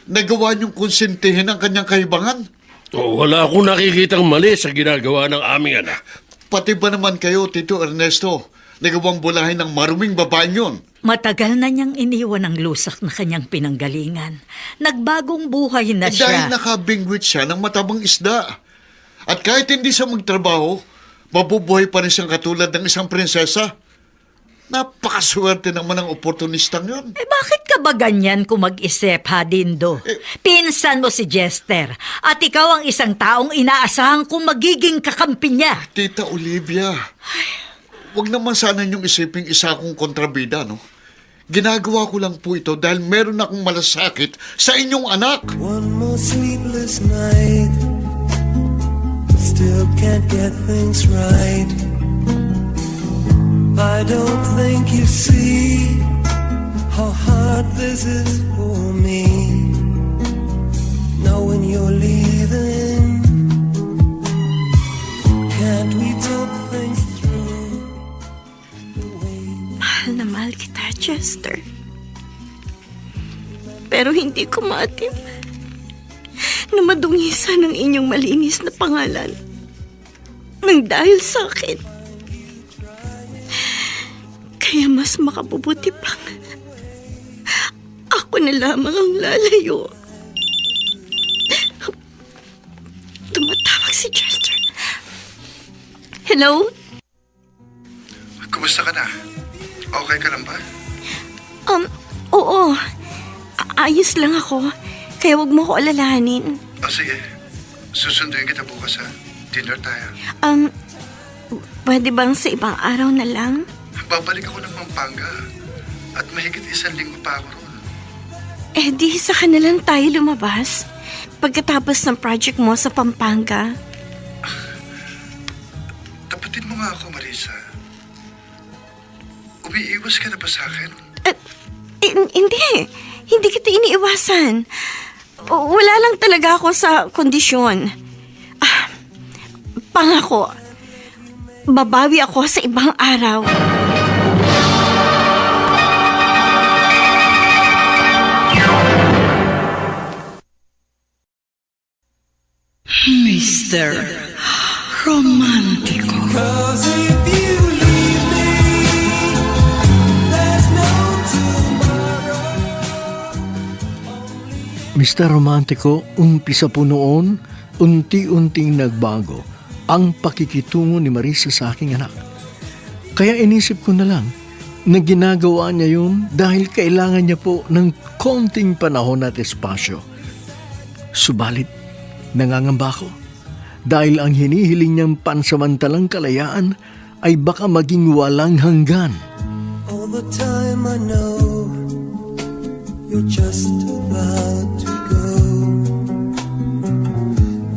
Nagawa niyong konsentihin ang kanyang kahibangan? Wala akong nakikitang mali sa ginagawa ng aming anak. Pati ba naman kayo, Tito Ernesto, nagawang bulahin ng maruming babaeng yun? Matagal na niyang iniwan ang lusak na kanyang pinanggalingan. Nagbagong buhay na siya. Dahil nakabingwit siya ng matabang isda. At kahit hindi siya magtrabaho, mabubuhay pa rin siyang katulad ng isang prinsesa. Napakaswerte naman ang oportunistang yun. Bakit ka ba ganyan kung mag-isip, ha, Dindo? Pinsan mo si Jester at ikaw ang isang taong inaasahan kong magiging kakampi niya. Tita Olivia, wag naman sana niyong isiping isa akong kontrabida, no? Ginagawa ko lang po ito dahil meron akong malasakit sa inyong anak. One more sleepless night, still can't get things right. I don't think you see how hard this is for me, knowing you're leaving. Can't we talk things through the way? Mahal na mahal kita, Chester. Pero hindi ko maatim na madungisan ang inyong malinis na pangalan nang dahil sa akin. Kaya mas makabubuti pang ako na lamang ang lalayo. Tumatawag si Chester. Hello? Kumusta ka na? Okay ka lang ba? Oo. Ayos lang ako. Kaya wag mo ko alalahanin. Sige. Susunduin kita bukas ha. Dinner tayo. Pwede bang sa ibang araw na lang? Babalik ako ng Pampanga. At mahigit 1 linggo pa ako roon. Di saka na lang tayo lumabas. Pagkatapos ng project mo sa Pampanga. Tapatin mo nga ako, Marisa. Umiiwas ka na ba sa akin? Hindi. Hindi kita iniiwasan. Wala lang talaga ako sa kondisyon. Pangako, babawi ako sa ibang araw. Mr. Romantico. 'Cause if you leave me, there's no tomorrow. Mr. Romantico, umpisa po noon, unti-unting nagbago ang pakikitungo ni Marisa sa aking anak. Kaya inisip ko na lang na ginagawa niya yun dahil kailangan niya po ng konting panahon at espasyo. Subalit, nangangamba ko dahil ang hinihiling niyang pansamantalang kalayaan ay baka maging walang hanggan. All the time I know you're just about to go.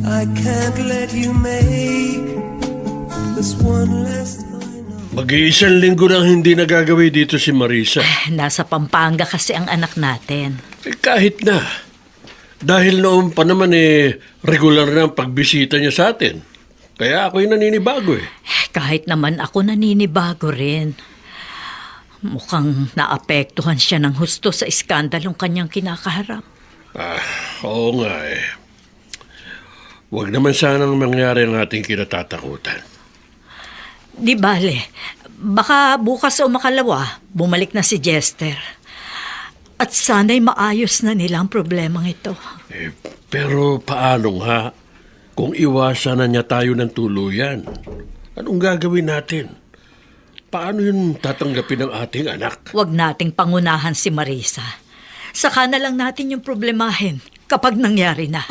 I can't let you make this one last final. Mag-iisang linggo nang hindi nagagawi dito si Marisa. Nasa Pampanga kasi ang anak natin. Kahit na. Dahil noon pa naman regular na ang pagbisita niya sa atin. Kaya ako'y naninibago Kahit naman ako naninibago rin. Mukhang naapektuhan siya ng husto sa iskandalong kanyang kinakaharap. Oo nga Huwag naman sanang mangyari ang ating kinatatakutan. Di bale, baka bukas o makalawa, bumalik na si Jester. At sana'y maayos na nila ang problemang ito. Pero paano nga kung iwasan na niya tayo ng tuluyan? Anong gagawin natin? Paano yun tatanggapin ng ating anak? Huwag nating pangunahan si Marisa. Saka na lang natin yung problemahin kapag nangyari na.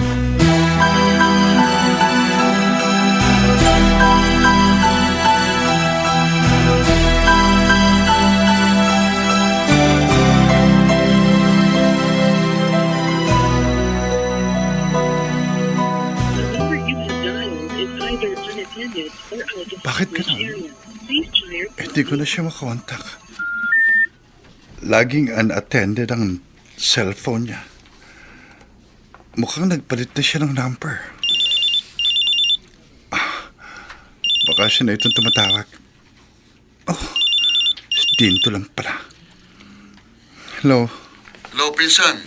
Bakit ganun? Hindi ko na siya makontak. Laging unattended ang cellphone niya. Mukhang nagpalit na siya ng number. Baka siya na itong tumatawag. Dinto lang pala. Hello? Hello, pinsan.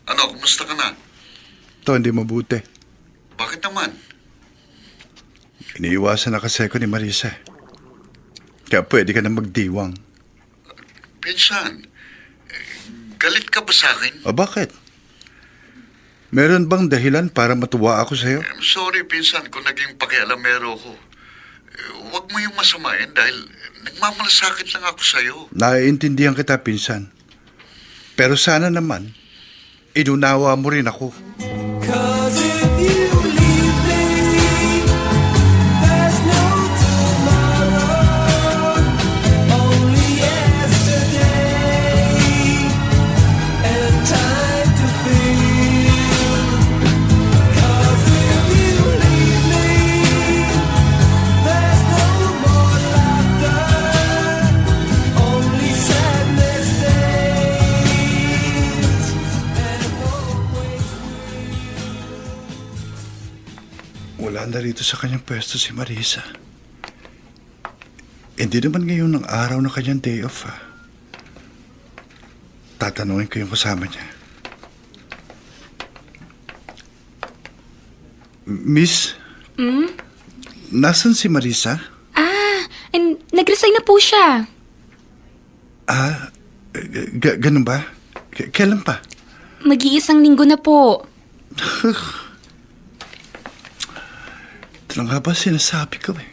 Ano, kumusta ka na? Ito, hindi mabuti. Bakit naman? Iniiwasan na kasi ako ni Marisa. Kaya pwede ka na magdiwang. Pinsan, galit ka ba sa akin? Bakit? Meron bang dahilan para matuwa ako sa'yo? I'm sorry, pinsan, kung naging pakialamero ko. Huwag mo yung masamain dahil nagmamalasakit lang ako sa'yo. Naiintindihan kita, pinsan. Pero sana naman, inunawa mo rin ako. 'Cause if you leave me, there's no tomorrow. Only yesterday and time to feel. 'Cause if you leave me, there's no more laughter. Only sadness stays and always. Wala na rito sa kanyang pwesto si Marisa. Hindi naman ngayon ang araw ng kanyang day off. Tatanungin ko yung kasama niya. Miss? Nasaan si Marisa? Nag-resign na po siya. Ganun ba? Kailan pa? Mag-iisang linggo na po. Ito lang nga ba sinasabi ko eh.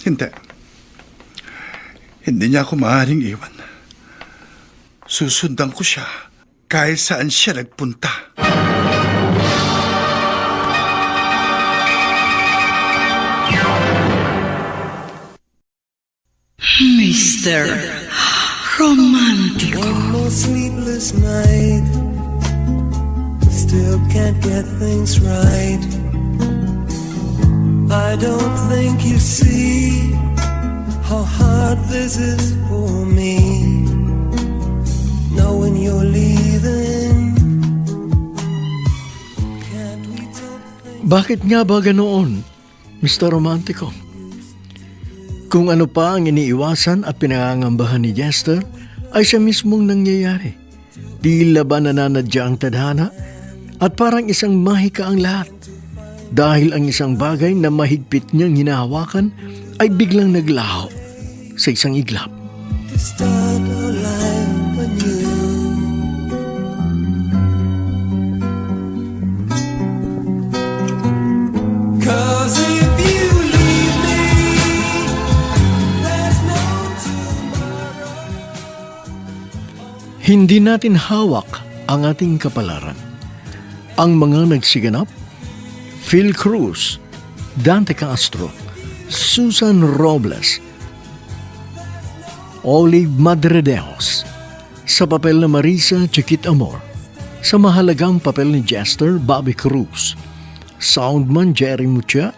Hindi. Hindi niya ako maaaring iwan. Susundan ko siya kahit saan siya nagpunta. Mr. Romantico. One more sleepless night. Still can't get things right. I don't think you see how hard this is for me. Knowing you're leaving. Can't we talk things? Bakit nga ba ganoon, Mr. Romantico? Kung ano pa ang iniiwasan at pinangangambahan ni Jester, ay siya mismong nangyayari. Tila ba nananadya ang tadhana at parang isang mahika ang lahat. Dahil ang isang bagay na mahigpit niyang hinahawakan ay biglang naglaho sa isang iglap. To start our life anew. 'Cause if you leave me, there's no tomorrow. Hindi natin hawak ang ating kapalaran. Ang mga nagsiganap, Phil Cruz, Dante Castro, Susan Robles, Olive Madredeos, sa papel na Marisa Chiquit Amor, sa mahalagang papel ni Jester Bobby Cruz, soundman Jerry Mucha,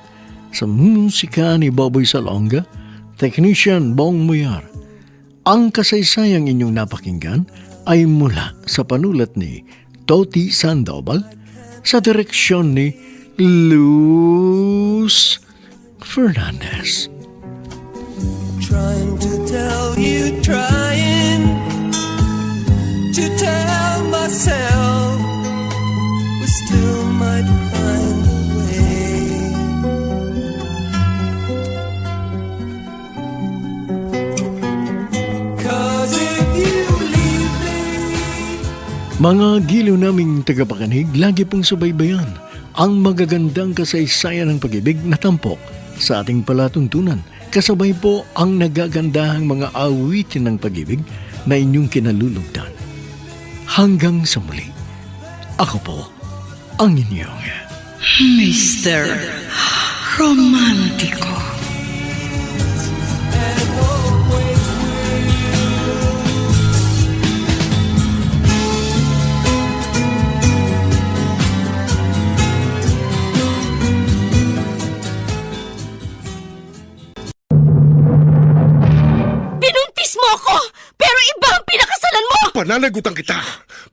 sa musika ni Boboy Salonga, technician Bong Muyar. Ang kasaysayang inyong napakinggan ay mula sa panulat ni Toti Sandoval, sa direksyon ni Luz Fernandez. Trying to tell you, trying to tell myself we still might find a way. 'Cause if you leave me, Mga giliw naming tagapakinig, lagi pong subaybayan ang magagandang kasaysayan ng pag-ibig na tampok sa ating palatuntunan. Kasabay po ang nagagandahang mga awitin ng pag-ibig na inyong kinalulugdan. Hanggang sa muli, ako po ang inyong Mr. Romantico. Binuntis mo ako, pero iba ang pinakasalan mo! Pananagutan kita,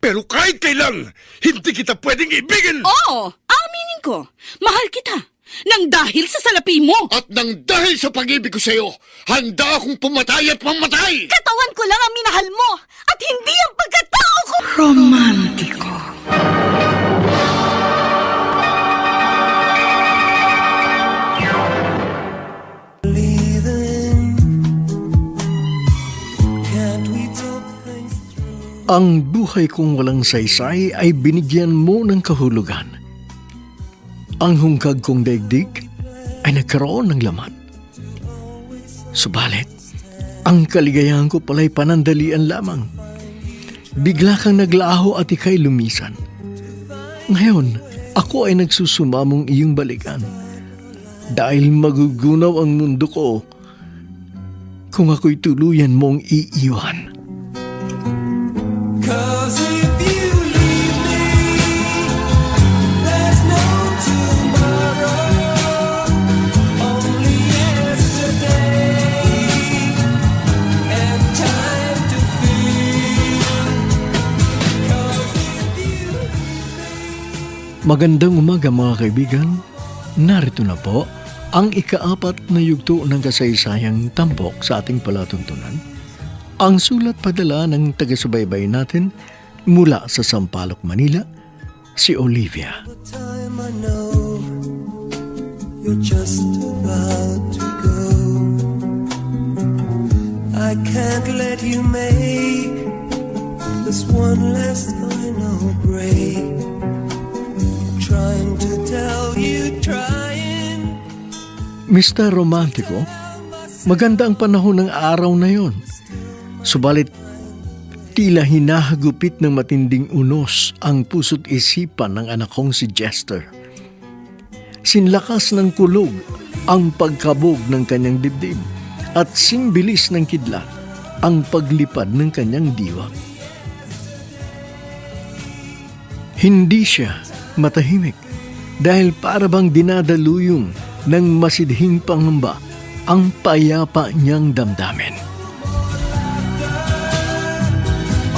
pero kahit kailan, hindi kita pwedeng ibigin! Oo, aminin ko. Mahal kita. Nang dahil sa salapi mo. At nang dahil sa pag-ibig ko sa'yo, handa akong pumatay at mamatay! Katawan ko lang ang minahal mo at hindi ang pagkatao ko. Romantico. leaving. Can't we talk things through? Ang buhay kong walang saysay ay binigyan mo ng kahulugan. Ang hungkag kong daigdig ay nagkaroon ng laman. Subalit, ang kaligayahan ko pala'y panandalian lamang. Bigla kang naglaho at ika'y lumisan. Ngayon, ako ay nagsusumamong iyong balikan. Dahil magugunaw ang mundo ko kung ako'y tuluyan mong iiwan. 'Cause if you leave me, there's no tomorrow. Only yesterday and time to feel. 'Cause if you Magandang umaga mga kaibigan. Narito na po ang ika-4 na yugto ng kasaysayang tampok sa ating palatuntunan. Ang sulat padala ng taga-subaybay natin mula sa Sampaloc, Manila, si Olivia. time I know you're just about to go. I can't let you make this one last final break. Trying to tell you, trying. Mr. Romantico, maganda ang panahon ng araw na yon. Subalit, tila hinahagupit ng matinding unos ang puso't isipan ng anak kong si Jester. Sinlakas ng kulog ang pagkabog ng kanyang dibdib at singbilis ng kidlat ang paglipad ng kanyang diwa. Hindi siya matahimik dahil para bang dinadaluyong ng masidhing pangamba ang payapa niyang damdamin.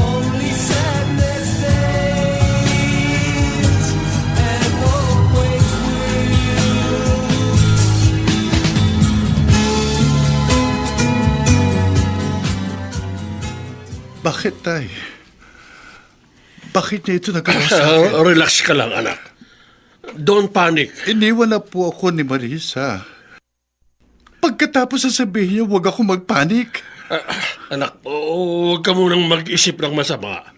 Only sadness stays and always will. Bakit, Tay? Bakit niya ito nagawa sa akin? Relax ka lang, anak. Don't panic. Iniwan na po ako ni Marisa. Pagkatapos sasabihin niyo, huwag ako magpanik. Anak, huwag ka munang mag-isip ng masama.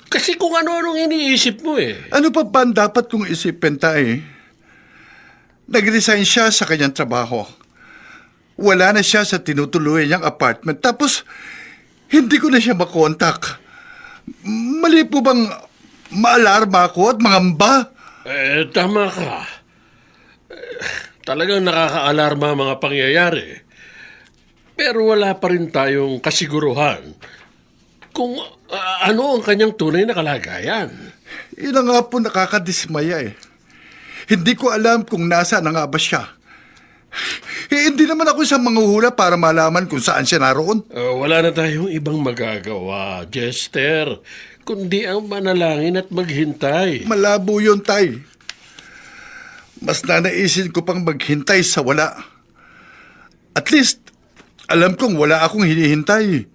Kasi kung ano-anong iniisip mo eh. Ano pa ba ang dapat kong isipin, Tay? Nag-resign siya sa kanyang trabaho. Wala na siya sa tinutuloy niyang apartment. Tapos, hindi ko na siya makontak. Mali po bang maalarma ako at mangamba? Tama ka. Talagang nakaka-alarma ang mga pangyayari. Pero wala pa rin tayong kasiguruhan kung ano ang kanyang tunay na kalagayan. Yun nga po nakakadismaya eh. Hindi ko alam kung nasaan na nga ba siya. Hindi naman ako isang manghuhula para malaman kung saan siya naroon. Wala na tayong ibang magagawa, Jester, kundi ang manalangin at maghintay. Malabo yun, Tay. Mas nanaisin ko pang maghintay sa wala. At least, alam kong wala akong hinihintay.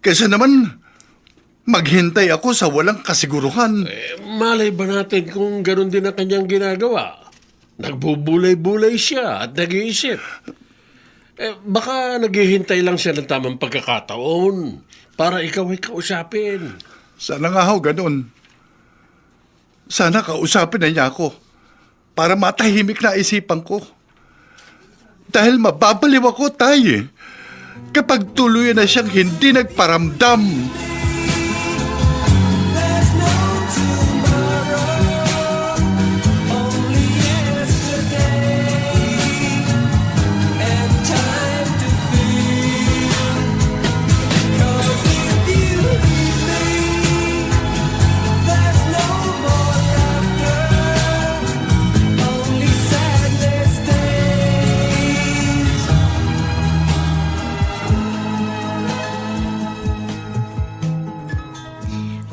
Kaysa naman, maghintay ako sa walang kasiguruhan. Malay ba natin kung ganun din ang kanyang ginagawa? Nagbubulay-bulay siya at nag-iisip. Baka naghihintay lang siya ng tamang pagkakataon para ikaw ay kausapin. Sana nga ho, ganun. Sana kausapin na niya ako para matahimik na isipan ko. Dahil mababaliw ako, Tay, kapag tuluyan na siyang hindi nagparamdam.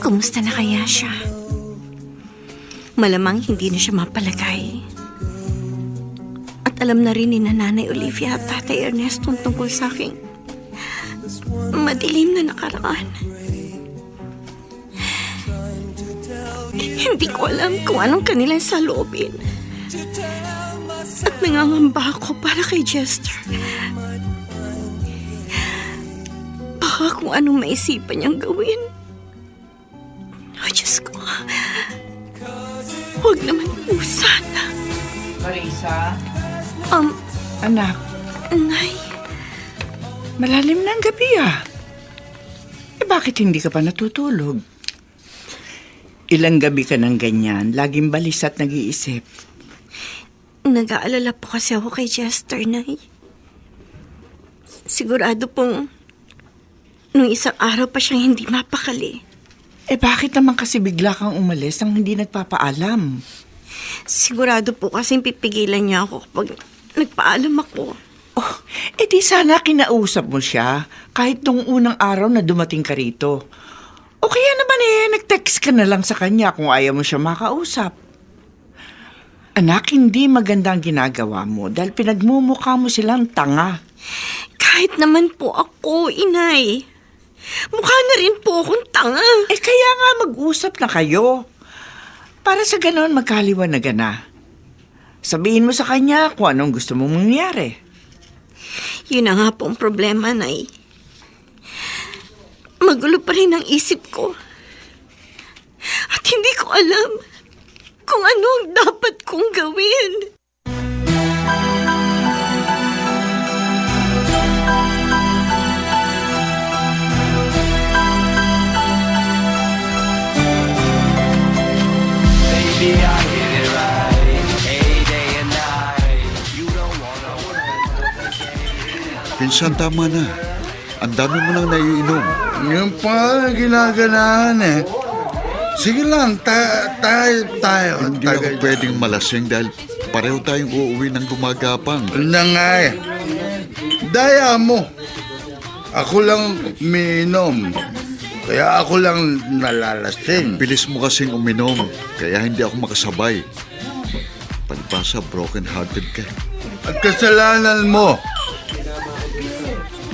Kumusta na kaya siya? Malamang hindi na siya mapalagay. At alam na rin ni Nanay Olivia at Tatay Ernesto tungkol sa aking madilim na nakaraan. Hindi ko alam kung anong kanilang saloobin. At nangangamba ako para kay Jester. Baka kung anong maisipan niyang gawin. Oh, Diyos ko. Huwag naman po sana. Marisa? Anak. Nay. Malalim na ang gabi bakit hindi ka pa natutulog? Ilang gabi ka ng ganyan, laging balis at nag-iisip. Nag-aalala po kasi ako kay Jester, Nay. Sigurado pong nung isang araw pa siyang hindi mapakali. Bakit naman kasi bigla kang umalis nang hindi nagpapaalam? Sigurado po kasing pipigilan niya ako kapag nagpaalam ako. Di sana kinausap mo siya kahit nung unang araw na dumating ka rito. O kaya naman nag-text ka na lang sa kanya kung ayaw mo siya makausap. Anak, hindi maganda ang ginagawa mo dahil pinagmumukha mo silang tanga. Kahit naman po ako, Inay. Mukha na rin po akong tanga. Kaya nga mag-usap na kayo. Para sa ganon magkaliwanagan na. Sabihin mo sa kanya kung anong gusto mong mangyari. Yun na nga po ang problema, Nay. Magulo pa rin ang isip ko. At hindi ko alam kung ano ang dapat kong gawin. Pinsan, tama na. Ang dami mo nang naiinom. Yung pa ginaganahan eh. Sige lang, tayo. Hindi ako pwedeng malasing dahil pareho tayong uuwi ng gumagapang. Na nga eh. Daya mo. Ako lang umiinom. Kaya ako lang nalalasing. Bilis mo kasing uminom, kaya hindi ako makasabay. Palibasa, broken-hearted ka. At kasalanan mo.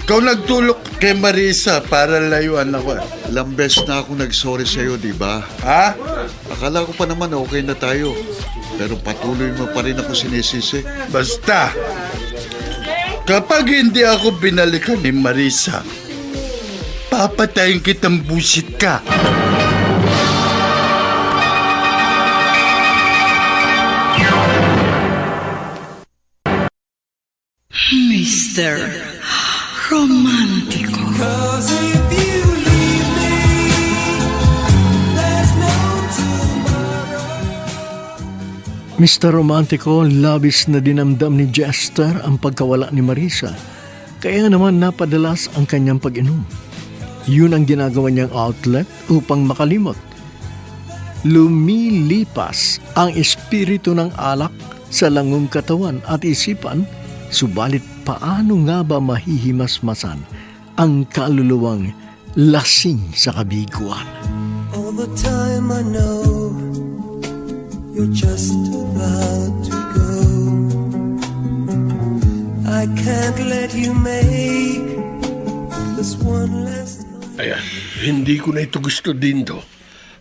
Ikaw nagtulok kay Marisa para layuan ako. Ilang beses na ako nag-sorry sa'yo, di ba? Ha? Akala ko pa naman okay na tayo. Pero patuloy mo pa rin ako sinisisi. Basta, kapag hindi ako binalikan ni Marisa, papatayin kitang busit ka. Mr. Romantico. Cause if you leave me, there's no tomorrow. Mr. Romantico, labis na dinamdam ni Jester ang pagkawala ni Marisa. Kaya naman napadalas ang kanyang pag-inom. Yun ang ginagawa niyang outlet upang makalimot. Lumilipas ang espiritu ng alak sa langong katawan at isipan, subalit paano nga ba mahihimasmasan ang kaluluwang lasing sa kabiguan? All the time I know you're just about to go. I can't let you make this one last time. Ayan, hindi ko na ito gusto, Dindo.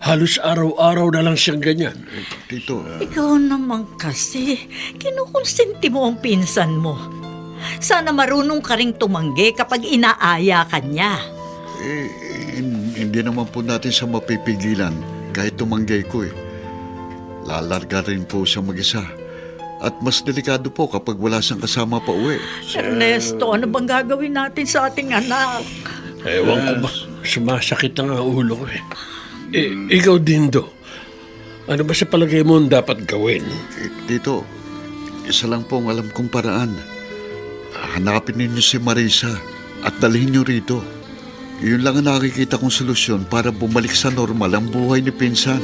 Halos araw-araw na lang siyang ganyan. Tito, Ikaw naman kasi, kinukonsenti mo ang pinsan mo. Sana marunong ka ring tumanggi kapag inaaya ka niya. hindi naman po natin siya mapipigilan kahit tumanggay ko eh. Lalarga rin po siya mag-isa. At mas delikado po kapag wala siyang kasama pa uwi. Ernesto, ano bang gagawin natin sa ating anak? Ewan ko ba, sumasakit na nga ang ulo ko eh. Ikaw, Dindo, ano ba sa palagay mo ang dapat gawin? Tito, isa lang po ang alam kong paraan. Hanapin ninyo si Marisa at dalhin niyo rito. Yun lang ang nakikita kong solusyon para bumalik sa normal ang buhay ni Pinsan.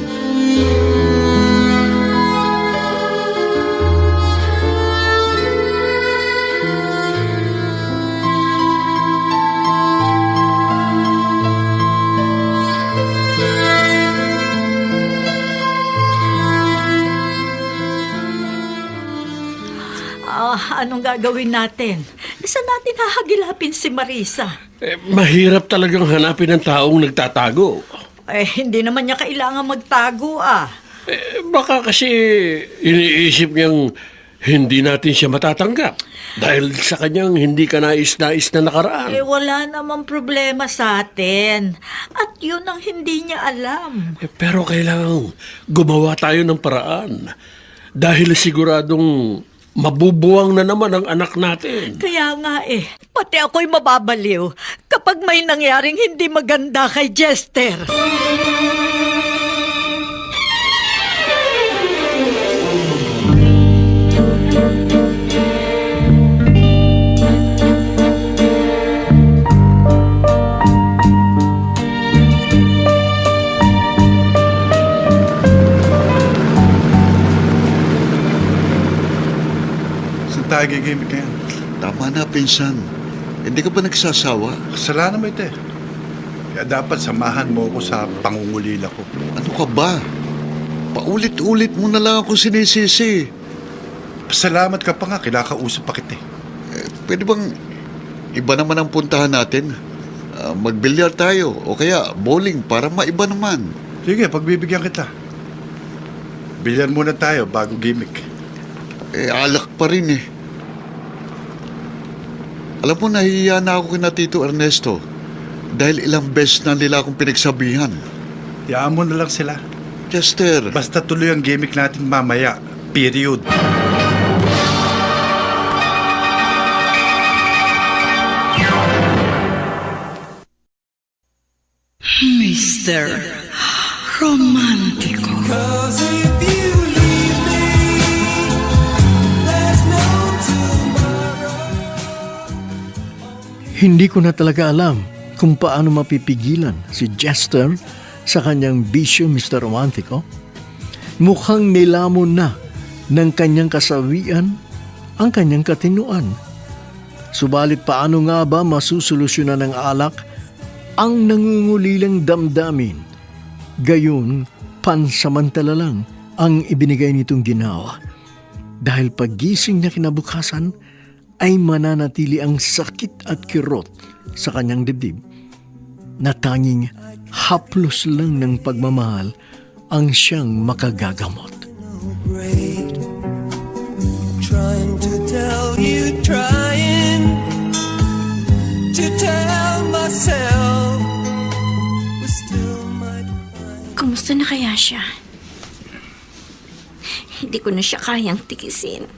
Anong gagawin natin? Saan natin hahagilapin si Marisa? Mahirap talagang hanapin ng taong nagtatago. Hindi naman niya kailangan magtago Baka kasi iniisip niyang hindi natin siya matatanggap dahil sa kanyang hindi ka nais-nais na nakaraan. Wala namang problema sa atin. At yun ang hindi niya alam. Pero kailangan gumawa tayo ng paraan dahil siguradong mabubuwang na naman ang anak natin. Kaya nga pati ako'y mababaliw kapag may nangyaring hindi maganda kay Jester. Tayo gigimik ngayon. Tama na, Pinsan. Hindi ka ba nagsasawa? Kasalanan mo ito eh. Kaya dapat samahan mo ako sa pangungulila ko. Ano ka ba? Paulit-ulit mo na lang ako sinisisi. Pasalamat ka pa nga, kinakausap pa kita eh. Pwede bang iba naman ang puntahan natin? Magbilyar tayo o kaya bowling para maiba naman. Sige, pagbibigyan kita. Bilyan muna tayo bago gimmick. alak pa rin eh. Alam mo, nahihiya na ako kina Tito Ernesto dahil ilang beses na nila akong pinagsabihan. Hayaan mo na lang sila. Chester, Basta tuloy ang gimmick natin mamaya. Period. Mr. Romantico. 'Cause if you leave me, there's no tomorrow. Hindi ko na talaga alam kung paano mapipigilan si Jester sa kanyang bisyo, Mr. Romantico. Mukhang nilamon na ng kanyang kasawian ang kanyang katinuan. Subalit paano nga ba masusolusyonan ng alak ang nangungulilang damdamin? Gayon, pansamantala lang ang ibinigay nitong ginawa. Dahil paggising na kinabukasan ay mananatili ang sakit at kirot sa kanyang dibdib na tanging haplos lang ng pagmamahal ang siyang makagagamot. Great. Trying to tell you, trying to tell myself we still might find. Kumusta na kaya siya? Hindi ko na siya kayang tikisin.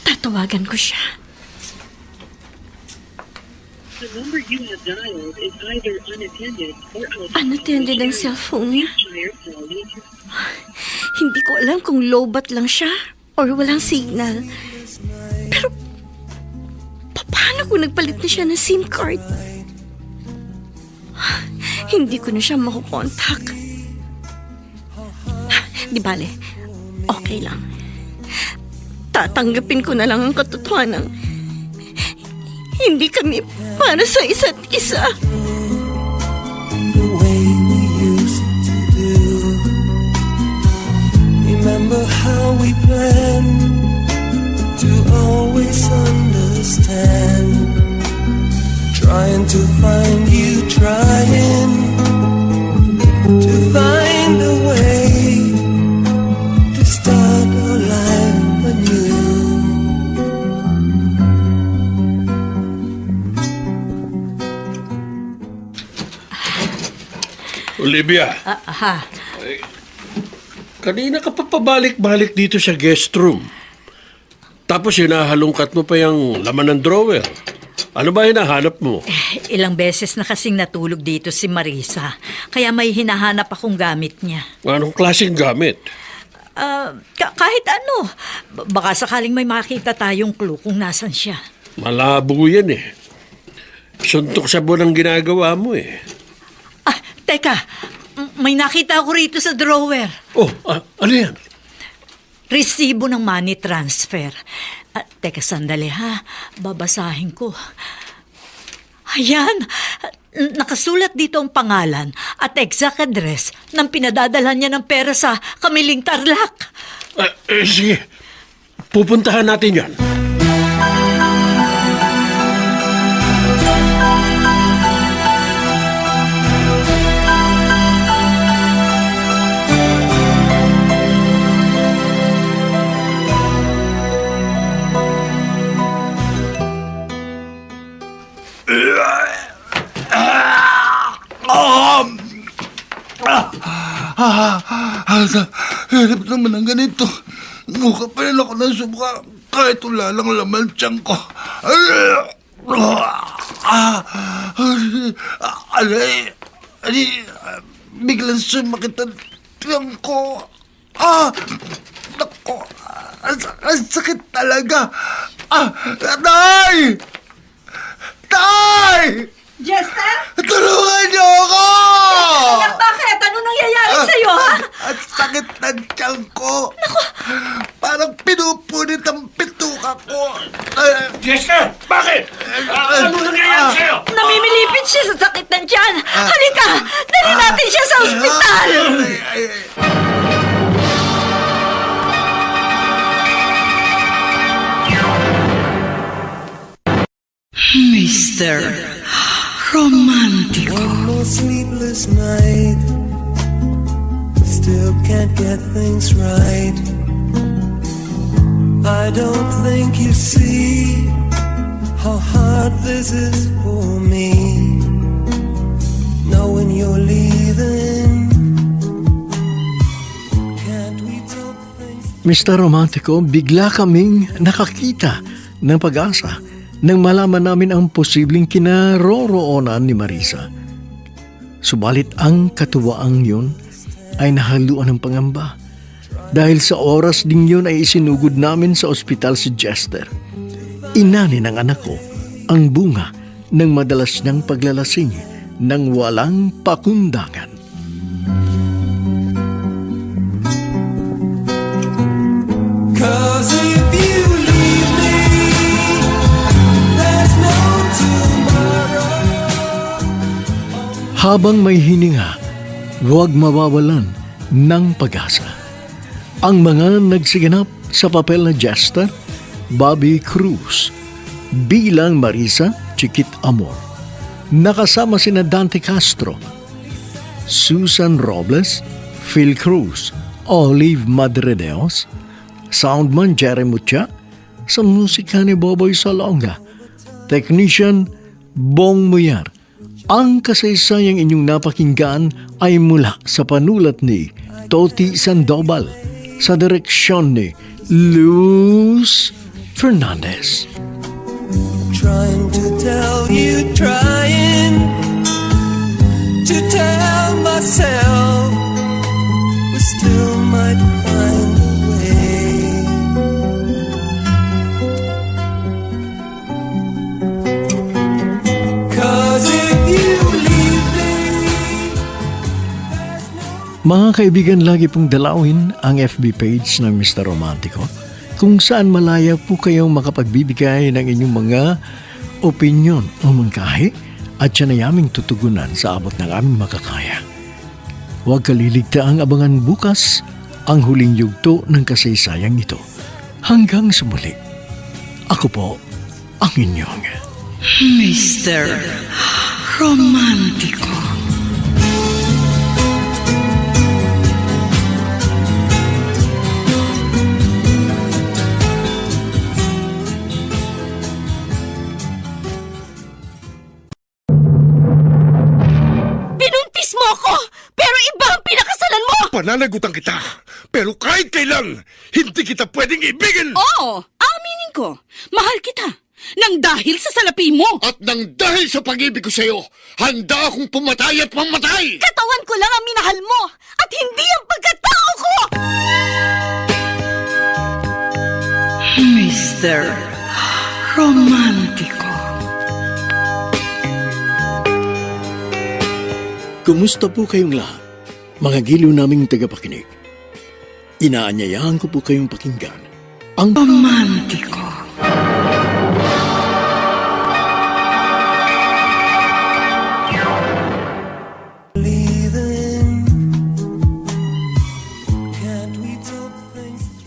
Tatawagan ko siya. The number you have dialed is either unattended or Unattended ang cellphone niya. Try calling. Hindi ko alam kung lowbat lang siya or walang signal. Pero, paano kung nagpalit na siya ng SIM card? Hindi ko na siya makukontak. Di bale, okay lang. Tatanggapin ko na lang ang katotohanan. Hindi kami para sa isa't isa. The way we used to do. Remember how we planned to always understand. Trying to find you, trying to find a way to start our life anew. Olivia, kanina ka pa pabalik-balik dito sa guest room. Tapos hinahalungkat mo pa yung laman ng drawer. Ano ba hinahanap mo? Ilang beses na kasing natulog dito si Marisa. Kaya may hinahanap akong gamit niya. Anong klaseng gamit? Kahit ano. Baka sakaling may makita tayong clue kung nasan siya. Malabo yan eh. Suntok sa buwan ang ginagawa mo eh. Teka, may nakita ako rito sa drawer. Oh, ano yan? Resibo ng money transfer. Teka, sandali ha. Babasahin ko. Ayan, nakasulat dito ang pangalan at exact address ng pinadadala niya ng pera sa Kamiling Tarlac. Sige, pupuntahan natin yan. Hirap naman ang ganito. Nuka pa rin ako ng subuka kahit wala lang laman tiyan ko. Biglang sumakit ang tiyan ko. Naku, ang sakit talaga. Tay! Tay! Jester? Tulungan niyo ako! Anak, bakit? Ano nangyayari sa'yo, ha? At sakit ng tiyan ko. Parang pinupunit ang pituka ko. Jester, bakit? Ano nangyayari sa'yo? Namimilipit siya sa sakit ng tiyan. Halika! Dali natin siya sa ospital! Mr. Romantico. One more sleepless night. Still can't get things right. I don't think you see how hard this is for me, knowing you're leaving. Can't we talk things? Mr. Romantico, bigla kaming nakakita ng pag-asa nang malaman namin ang posibleng kinaroroonan ni Marisa. Subalit ang katuwaang yun ay nahaluan ng pangamba dahil sa oras ding yun ay isinugod namin sa ospital si Jester. Inani ng anak ko ang bunga ng madalas niyang paglalasing ng walang pakundangan. Cause if you leave me, there's no tomorrow. Habang may hininga, huwag mawawalan ng pag-asa. Ang mga nagsiganap sa papel na Jester, Bobby Cruz, bilang Marisa Chiquit Amor. Nakasama sina Dante Castro, Susan Robles, Phil Cruz, Olive Madredeos, soundman Jerry Mucha, sa musika ni Boboy Salonga, technician Bong Muyar. Ang kasaysayang inyong napakinggan ay mula sa panulat ni Toti Sandoval sa direksyon ni Luz Fernandez. Trying to tell you, trying to tell myself we still might find a way. Cause if you leave me, there's no. Mga kaibigan, lagi pong dalawin ang FB page ng Mr. Romantico kung saan malaya po kayong makapagbibigay ng inyong mga opinyon o mungkahi at siya na aming tutugunan sa abot ng aming makakaya. Huwag kaliligtaang abangan bukas ang huling yugto ng kasaysayang ito. Hanggang sa muli, ako po ang inyong Mr. Romantico. Binuntis mo ako, pero iba ang pinakasalan mo! Pananagutan kita, pero kahit kailan, hindi kita pwedeng ibigin! Oo, aminin ko. Mahal kita. Nang dahil sa salapi mo. At nang dahil sa pag-ibig ko sa'yo, handa akong pumatay at mamatay! Katawan ko lang ang minahal mo at hindi ang pagkatao ko! Mr. Romantico. Kumusta po kayong lahat, mga giliw naming tagapakinig? Inaanyayahan ko po kayong pakinggan ang Romantico.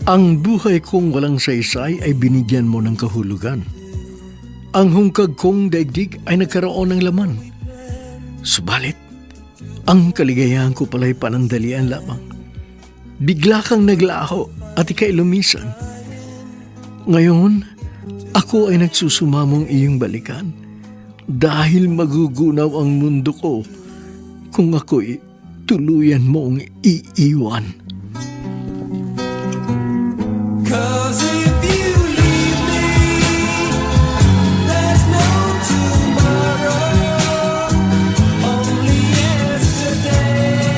Ang buhay kong walang saysay ay binigyan mo ng kahulugan. Ang hungkag kong daigdig ay nagkaroon ng laman. Subalit, ang kaligayahan ko pala'y panandalian lamang. Bigla kang naglaho at ika'y lumisan. Ngayon, ako ay nagsusumamong iyong balikan dahil magugunaw ang mundo ko kung ako'y tuluyan mong iiwan. Cause if you leave me, there's no tomorrow, only yesterday,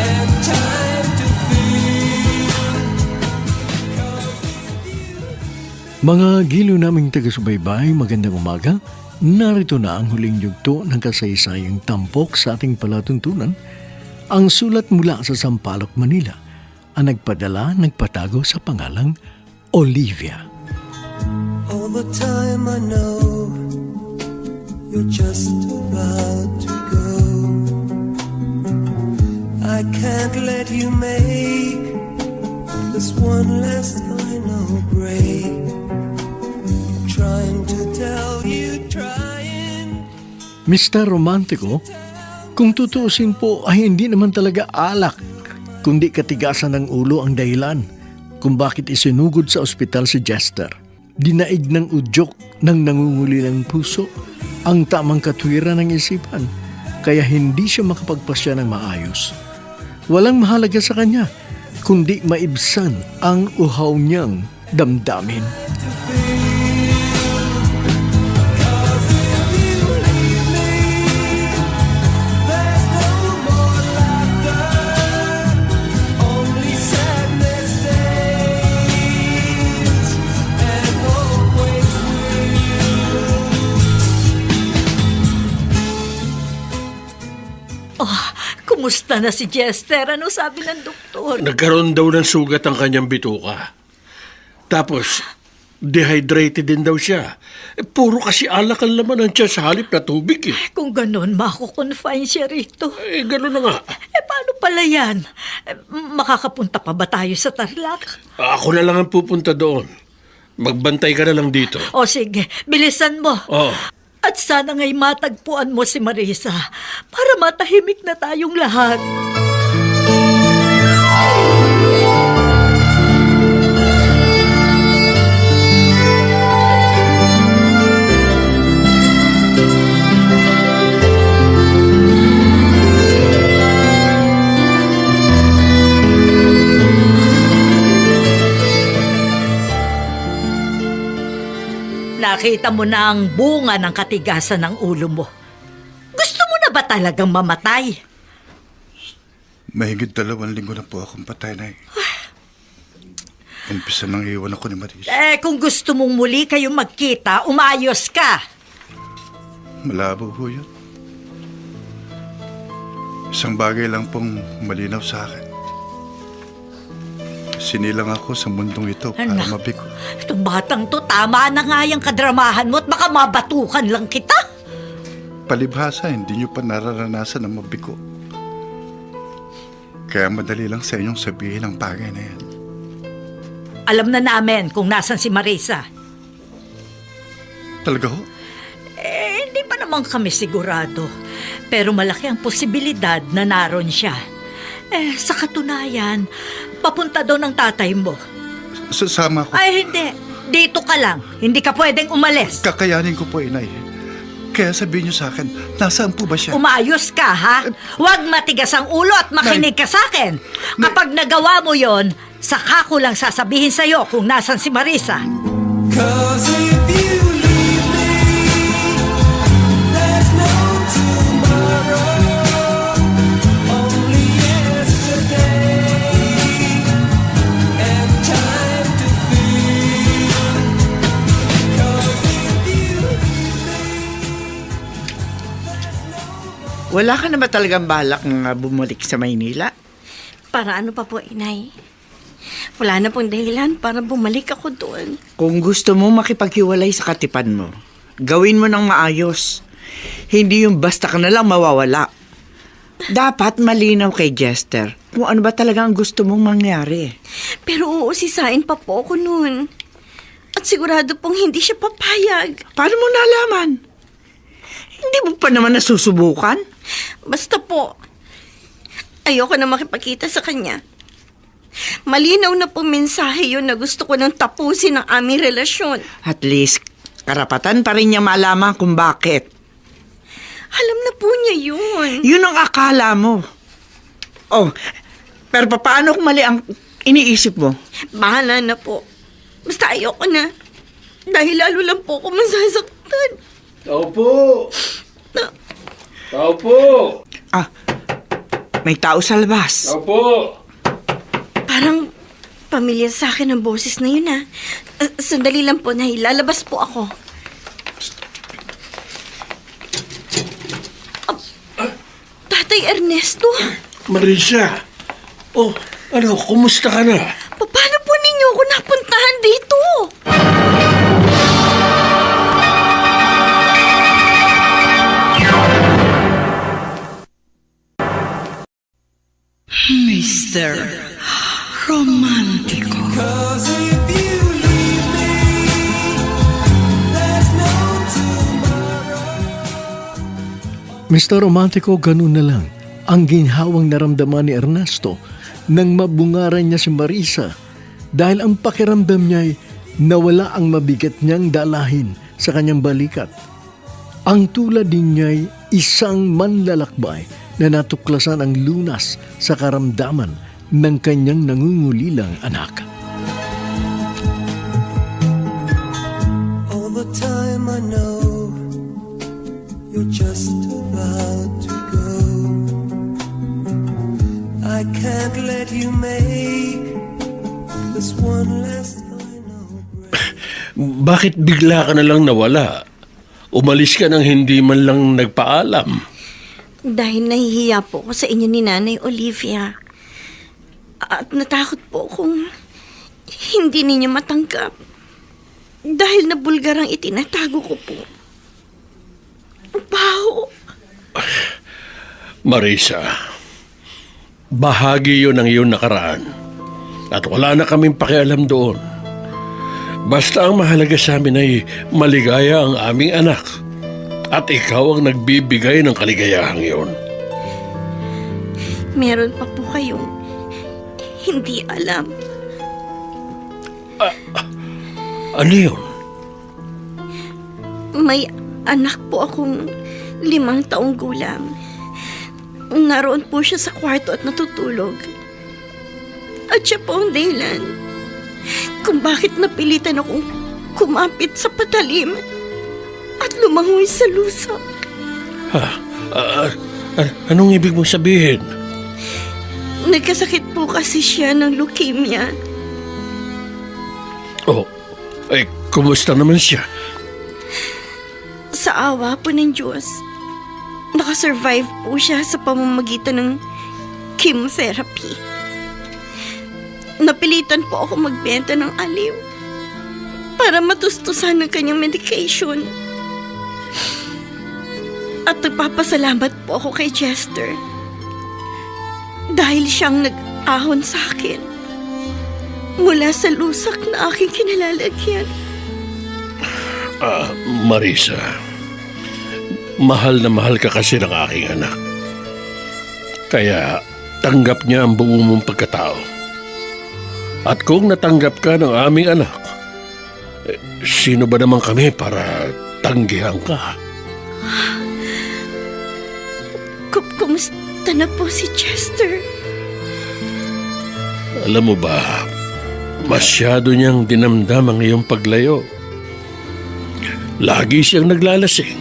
and time to feel. Mga giliw naming taga-subaybay, magandang umaga. Narito na ang huling yugto ng kasaysayang tampok sa ating palatuntunan. Ang sulat mula sa Sampaloc, Manila, ang nagpatago sa pangalang Olivia. All the time I know you're just about to go. I can't let you make this one last final break. Trying to tell you, trying. Mr. Romantico, kung tutuusin po ay hindi naman talaga alak, kundi katigasan ng ulo ang dahilan kung bakit isinugod sa ospital si Jester. Dinaig ng udyok ng nangungulilang puso ang tamang katwiran ng isipan, kaya hindi siya makapagpasya ng maayos. Walang mahalaga sa kanya, kundi maibsan ang uhaw niyang damdamin. Kumusta na si Jester? Ano sabi ng doktor? Nagkaroon daw ng sugat ang kanyang bituka. Tapos, dehydrated din daw siya. Puro kasi alak ang laman ng tiyan sa halip na tubig eh. Kung ganun, mako-confine siya rito. Ganun na nga. Paano pala yan? Makakapunta pa ba tayo sa Tarlac? Ako na lang ang pupunta doon. Magbantay ka na lang dito. O sige, bilisan mo. Oh. At sana nga'y matagpuan mo si Marisa para matahimik na tayong lahat. Nakita mo na ang bunga ng katigasan ng ulo mo. Gusto mo na ba talagang mamatay? Mahigit 2 linggo na po akong patay, Nay. Umpisa nang iwan ako ni Marisa. Kung gusto mong muli kayong magkita, umayos ka. Malabo ho yun. Isang bagay lang pong malinaw sa akin. Sinilang ako sa mundong ito para mabigo. Itong batang to, tama na nga yung kadramahan mo at baka mabatukan lang kita. Palibhasa, hindi nyo pa nararanasan na mabigo. Kaya madali lang sa inyong sabihin ang bagay na yan. Alam na namin kung nasan si Marisa. Talaga ho? Hindi pa naman kami sigurado. Pero malaki ang posibilidad na naroon siya. Sa katunayan, papunta daw ng tatay mo. Sasama ko. Ay, hindi. Dito ka lang. Hindi ka pwedeng umalis. Kakayanin ko po, Inay. Kaya sabihin niyo sa akin, nasaan po ba siya? Umayos ka, ha? Huwag matigas ang ulo at makinig ka sa akin. Kapag nagawa mo yon, saka ko lang sasabihin sa'yo kung nasan si Marisa. 'Cause if you leave me, there's no tomorrow. Only yesterday and time to feel. 'Cause if you Wala ka na ba talagang balak na bumalik sa Maynila? Para ano pa po, Inay? Wala na pong dahilan para bumalik ako doon. Kung gusto mo makipaghiwalay sa katipan mo, gawin mo ng maayos. Hindi yung basta ka na lang mawawala. Dapat malinaw kay Jester kung ano ba talaga ang gusto mong mangyari. Pero uusisain pa po ako noon. At sigurado pong hindi siya papayag. Paano mo nalaman? Hindi mo pa naman nasusubukan? Basta po, ayoko na makipagkita sa kanya. Malinaw na po mensahe yun na gusto ko nang tapusin ang aming relasyon. At least, karapatan pa rin niya malaman kung bakit. Alam na po niya yun. Yun ang akala mo. Oh, pero paano kung mali ang iniisip mo? Bahala na po. Basta ayoko na. Dahil lalo lang po ako masasaktan. Tao po! Tao po! Ah, may tao sa labas. Tao po! Parang pamilyar sa akin ang boses na yun, ha. Sandali lang po, Nay. Lalabas po ako. Tatay Ernesto? Marisa! Oh, ano, kumusta ka na? Paano po ninyo ako napuntahan dito? Mr. Romantico. 'Cause if you leave me, there's no tomorrow. Mr. Romantico, ganun na lang ang ginhawang naramdaman ni Ernesto nang mabungaran niya si Marisa dahil ang pakiramdam niya'y nawala ang mabigat niyang dalahin sa kanyang balikat. Ang tulad din niya'y isang manlalakbay na natuklasan ang lunas sa karamdaman ng kanyang nangungulilang anak. All the time I know you're just about to go. I can't let you make this one last final break. Bakit bigla ka na lang nawala? Umalis ka nang hindi man lang nagpaalam. Dahil nahihiya po ako sa inyo ni Nanay Olivia. At natakot po kung hindi ninyo matanggap. Dahil na bulgar ang itinatago ko po. Baho. Marisa, bahagi yun ng iyong nakaraan. At wala na kaming pakialam doon. Basta ang mahalaga sa amin ay maligaya ang aming anak. At ikaw ang nagbibigay ng kaligayahang iyon. Meron pa po kayong hindi alam. Ano yun? May anak po akong 5 taong gulang. Naroon po siya sa kwarto at natutulog. At siya po ang dahilan kung bakit napilitan akong kumapit sa patalim at lumangoy sa lusa. Anong ibig mong sabihin? Nagkasakit po kasi siya ng leukemia. Oh, kumusta naman siya? Sa awa po ng Diyos, nakasurvive po siya sa pamamagitan ng chemotherapy. Napilitan po ako magbenta ng aliw para matustusan ng kanyang medication. At nagpapasalamat po ako kay Chester dahil siyang nag-ahon sa akin mula sa lusak na aking kinalalagyan. Marisa, mahal na mahal ka kasi ng aking anak. Kaya tanggap niya ang buo mong pagkatao. At kung natanggap ka ng aming anak, sino ba naman kami para tanggihan ka? Kumusta na po si Chester? Alam mo ba, masyado niyang dinamdam ang iyong paglayo. Lagi siyang naglalasing.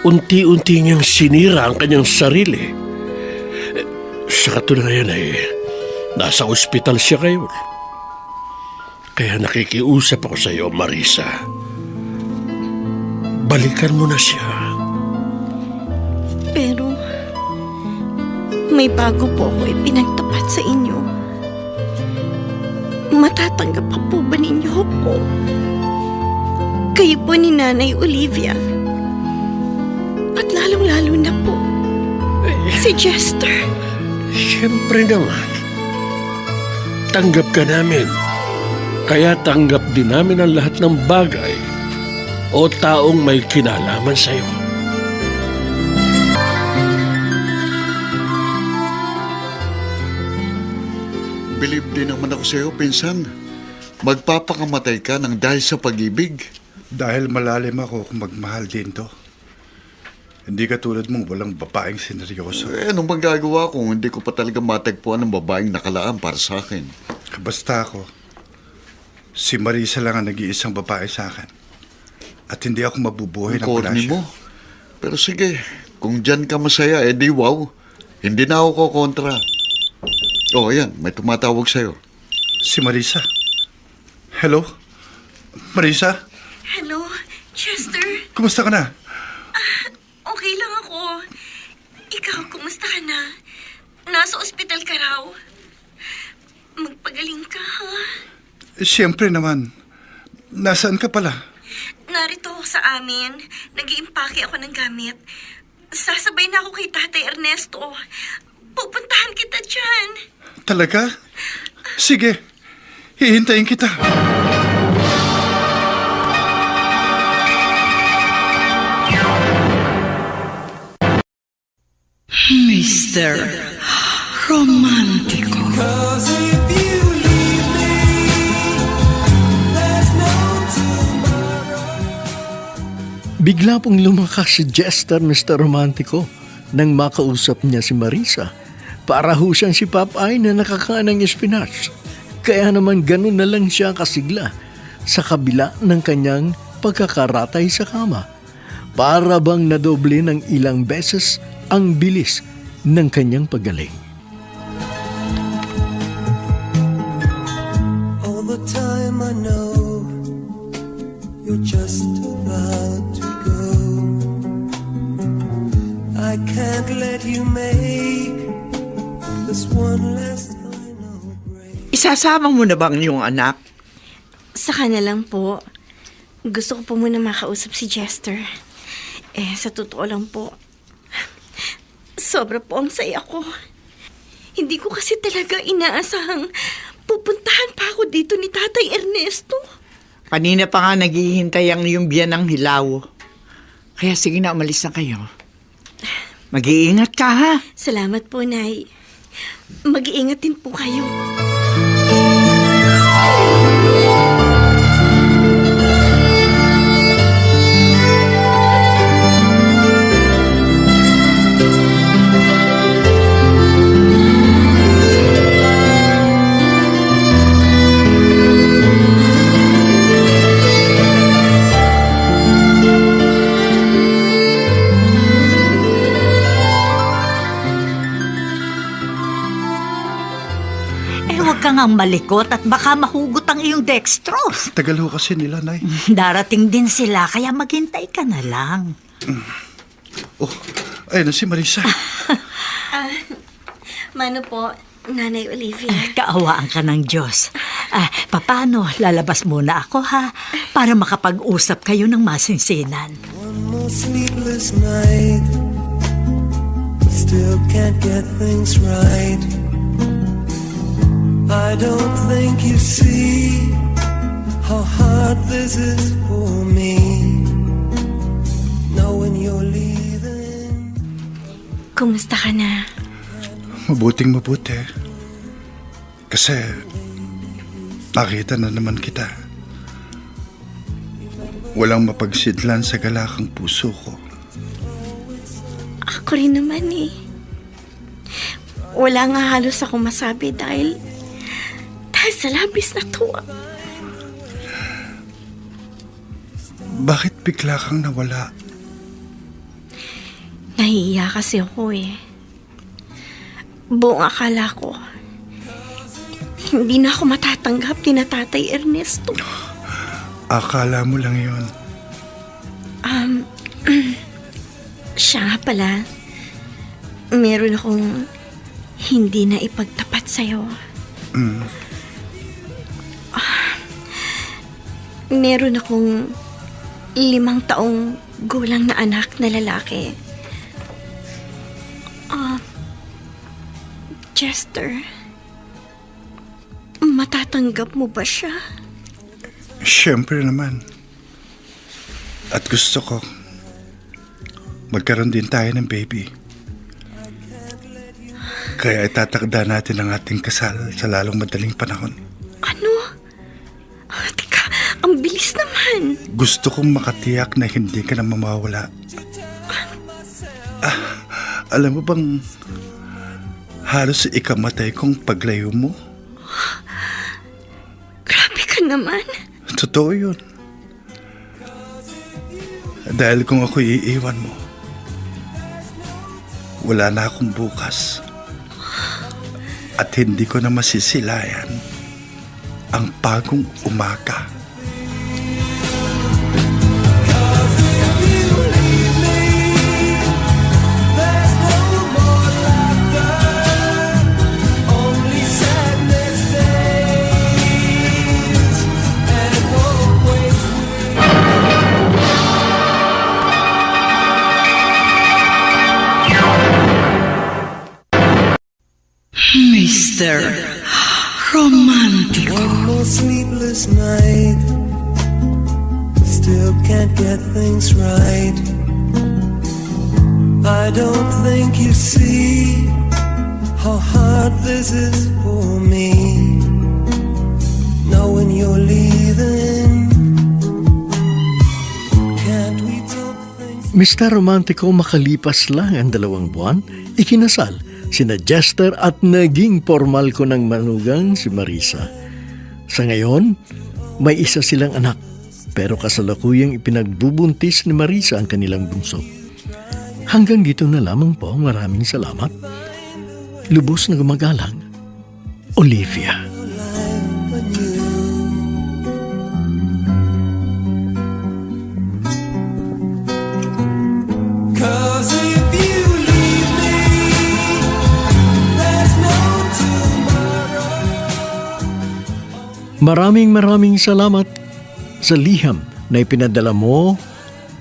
Unti-unti niyang sinira ang kanyang sarili. Sa katunayan ay nasa ospital siya ngayon. Kaya nakikiusap ako sa iyo, Marisa. Balikan mo na siya. Pero may bago po ako ipinagtapat sa inyo. Matatanggap pa po ba ninyo ako? Kayo po ni Nanay Olivia. At lalong-lalo na po si Chester. Siyempre naman. Tanggap ka namin. Kaya tanggap din namin ang lahat ng bagay o taong may kinalaman sa iyo. Believe din naman ako sa iyo, pinsan. Magpapakamatay ka ng dahil sa pag-ibig. Dahil malalim ako kung magmahal din to. Hindi katulad mong walang babaeng sineryoso. Anong magagawa kung hindi ko pa talaga matagpuan ng babaeng nakalaan para sa akin? Basta ako, si Marisa lang ang nag-iisang babae sa akin. At hindi ako mabubuhay ng Corny palasyo. mo. Pero sige, kung dyan ka masaya, edi wow. Hindi na ako kontra. Oh, ayan, may tumatawag sa'yo. Si Marisa. Hello? Marisa? Hello, Chester. Kumusta ka na? Okay lang ako. Ikaw, kumusta ka na? Nasa ospital ka raw. Magpagaling ka, ha? Siyempre naman. Nasaan ka pala? Narito ako sa amin. Nag-iimpake ako ng gamit. Sasabay na ako kay Tatay Ernesto. Pupuntahan kita dyan. Talaga? Sige. Hihintayin kita. Mr. Romantico. 'Cause if you leave me Bigla pong lumakas si Jester, Mr. Romantico, nang makausap niya si Marisa. Para ho siyang si Popeye na nakakain ng espinach. Kaya naman ganun na lang siya kasigla sa kabila ng kanyang pagkakaratay sa kama. Para bang nadoble ng ilang beses ang bilis ng kanyang paggaling. All the time I know you're just about to go. I can't let you make this one last final break. Isasama mo na bang yung anak? Saka na lang po. Gusto ko po muna makausap si Jester. Sa totoo lang po, sobra po ang saya ko. Hindi ko kasi talaga inaasahang pupuntahan pa ako dito ni Tatay Ernesto. Kanina pa nga naghihintay ang yung biyanang hilaw. Kaya sige na, umalis na kayo. Mag-iingat ka, ha? Salamat po, Nay. Mag-iingat din po kayo. Huwag kang ang malikot at baka mahugot ang iyong dextrose. Tagal ho kasi nila, Nay. Darating din sila, kaya maghintay ka na lang. Oh, ayun na si Marisa. Mano po, Nanay Olivia. Kaawaan ka ng Diyos. Paano, lalabas muna ako ha, para makapag-usap kayo ng masinsinan. One more sleepless night, still can't get things right. I don't think you see how hard this is for me, knowing you're leaving. Kumusta ka na? Mabuting mabuti. Kasi nakita na naman kita. Walang mapagsidlan sa galakang puso ko. Ako rin naman eh. Wala nga halos ako masabi dahil sa labis na tuwa. Bakit bigla kang nawala? Nahihiya kasi ako eh. Buong akala ko, hindi na ako matatanggap ni Tatay Ernesto. Akala mo lang yun. Siya nga pala, meron akong hindi na ipagtapat sa'yo. Meron akong 5 taong gulang na anak na lalaki. Chester, matatanggap mo ba siya? Siyempre naman. At gusto ko magkaroon din tayo ng baby. Kaya itatakda natin ang ating kasal sa lalong madaling panahon. Ano? Teka, ang bilis naman. Gusto kong makatiyak na hindi ka na mamawala. Alam mo bang halos ikamatay kong paglayo mo? Grabe ka naman. Totoo yun. Dahil kung ako iiwan mo, wala na akong bukas. At hindi ko na masisilayan ang bagong umaga. Mr. Romantico. One more sleepless night, still can't get things right. I don't think you see how hard this is for me, knowing you're leaving. Can't we talk Mr. Romantico, makalipas lang ang 2 buwan, ikinasal sina Jester at naging formal ko ng manugang si Marisa. Sa ngayon, may isa silang anak, pero kasalukuyang ipinagbubuntis ni Marisa ang kanilang bunso. Hanggang dito na lamang po, maraming salamat. Lubos na gumagalang, Olivia. Maraming salamat sa liham na ipinadala mo,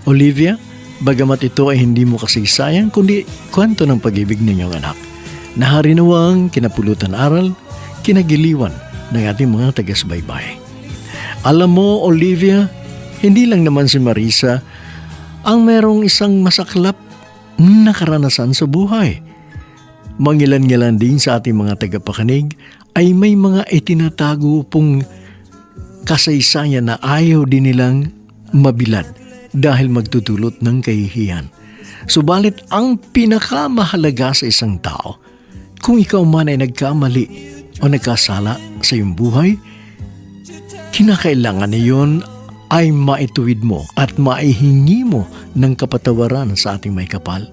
Olivia, bagamat ito ay hindi mo kasaysayan kundi kwento ng pag-ibig ninyong anak. Naharinawang kinapulutan aral, kinagiliwan ng ating mga taga-subaybay. Alam mo, Olivia, hindi lang naman si Marisa ang merong isang masaklap na karanasan sa buhay. Mangilan-ngilan din sa ating mga tagapakinig ay may mga itinatago pong kasaysayan na ayaw din nilang mabilad dahil magdudulot ng kahihiyan. Subalit ang pinakamahalaga sa isang tao, kung ikaw man ay nagkamali o nagkasala sa iyong buhay, kinakailangan niyon ay maituwid mo at maihingi mo ng kapatawaran sa ating may kapal.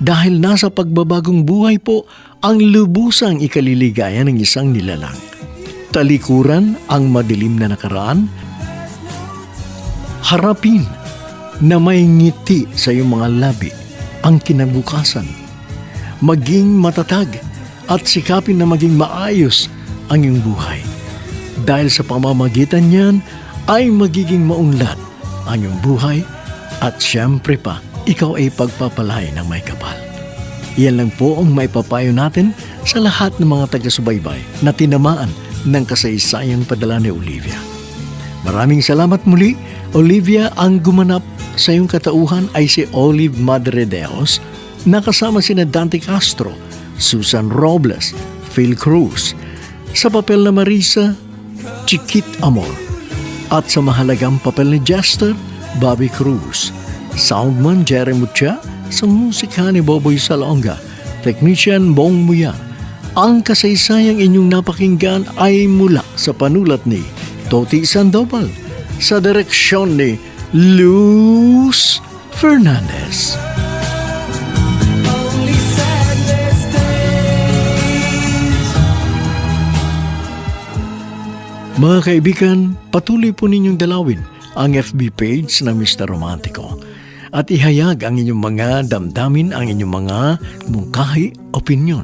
Dahil nasa pagbabagong buhay po ang lubusang ikaliligaya ng isang nilalang. Talikuran ang madilim na nakaraan. Harapin na may ngiti sa iyong mga labi ang kinabukasan. Maging matatag at sikapin na maging maayos ang iyong buhay. Dahil sa pamamagitan niyan ay magiging maunlad ang iyong buhay at siyempre pa, ikaw ay pagpapalay ng may kapal. Iyan lang po ang may papayo natin sa lahat ng mga taga-subaybay na tinamaan ng kasaysayang padala ni Olivia. Maraming salamat muli, Olivia. Ang gumanap sa iyong katauhan ay si Olive Madredeos na kasama sina Dante Castro, Susan Robles, Phil Cruz. Sa papel na Marisa, Chiquit Amor. At sa mahalagang papel ni Jester, Bobby Cruz. Soundman Jerry Mucha, sa musika ni Boboy Salonga, Technician Bong Muya. Ang kasaysayang inyong napakinggan ay mula sa panulat ni Toti Sandoval, sa direksyon ni Luz Fernandez. Mga kaibigan, patuloy po ninyong dalawin ang FB page ng Mr. Romantico at ihayag ang inyong mga damdamin, ang inyong mga mungkahi, opinyon.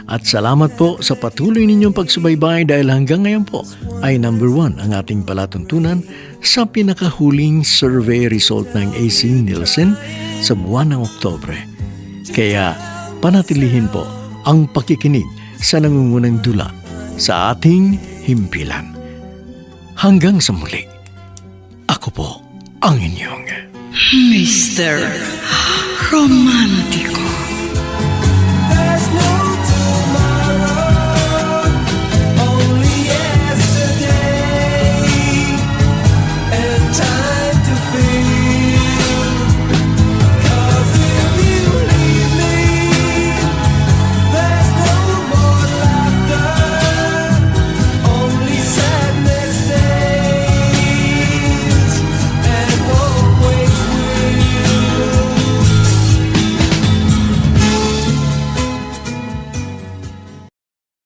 At salamat po sa patuloy ninyong pagsubaybay dahil hanggang ngayon po ay number 1 ang ating palatuntunan sa pinakahuling survey result ng AC Nielsen sa buwan ng Oktubre. Kaya panatilihin po ang pakikinig sa nangungunang dula sa ating himpilan. Hanggang sa muli, ako po ang inyong Mr. Romantico.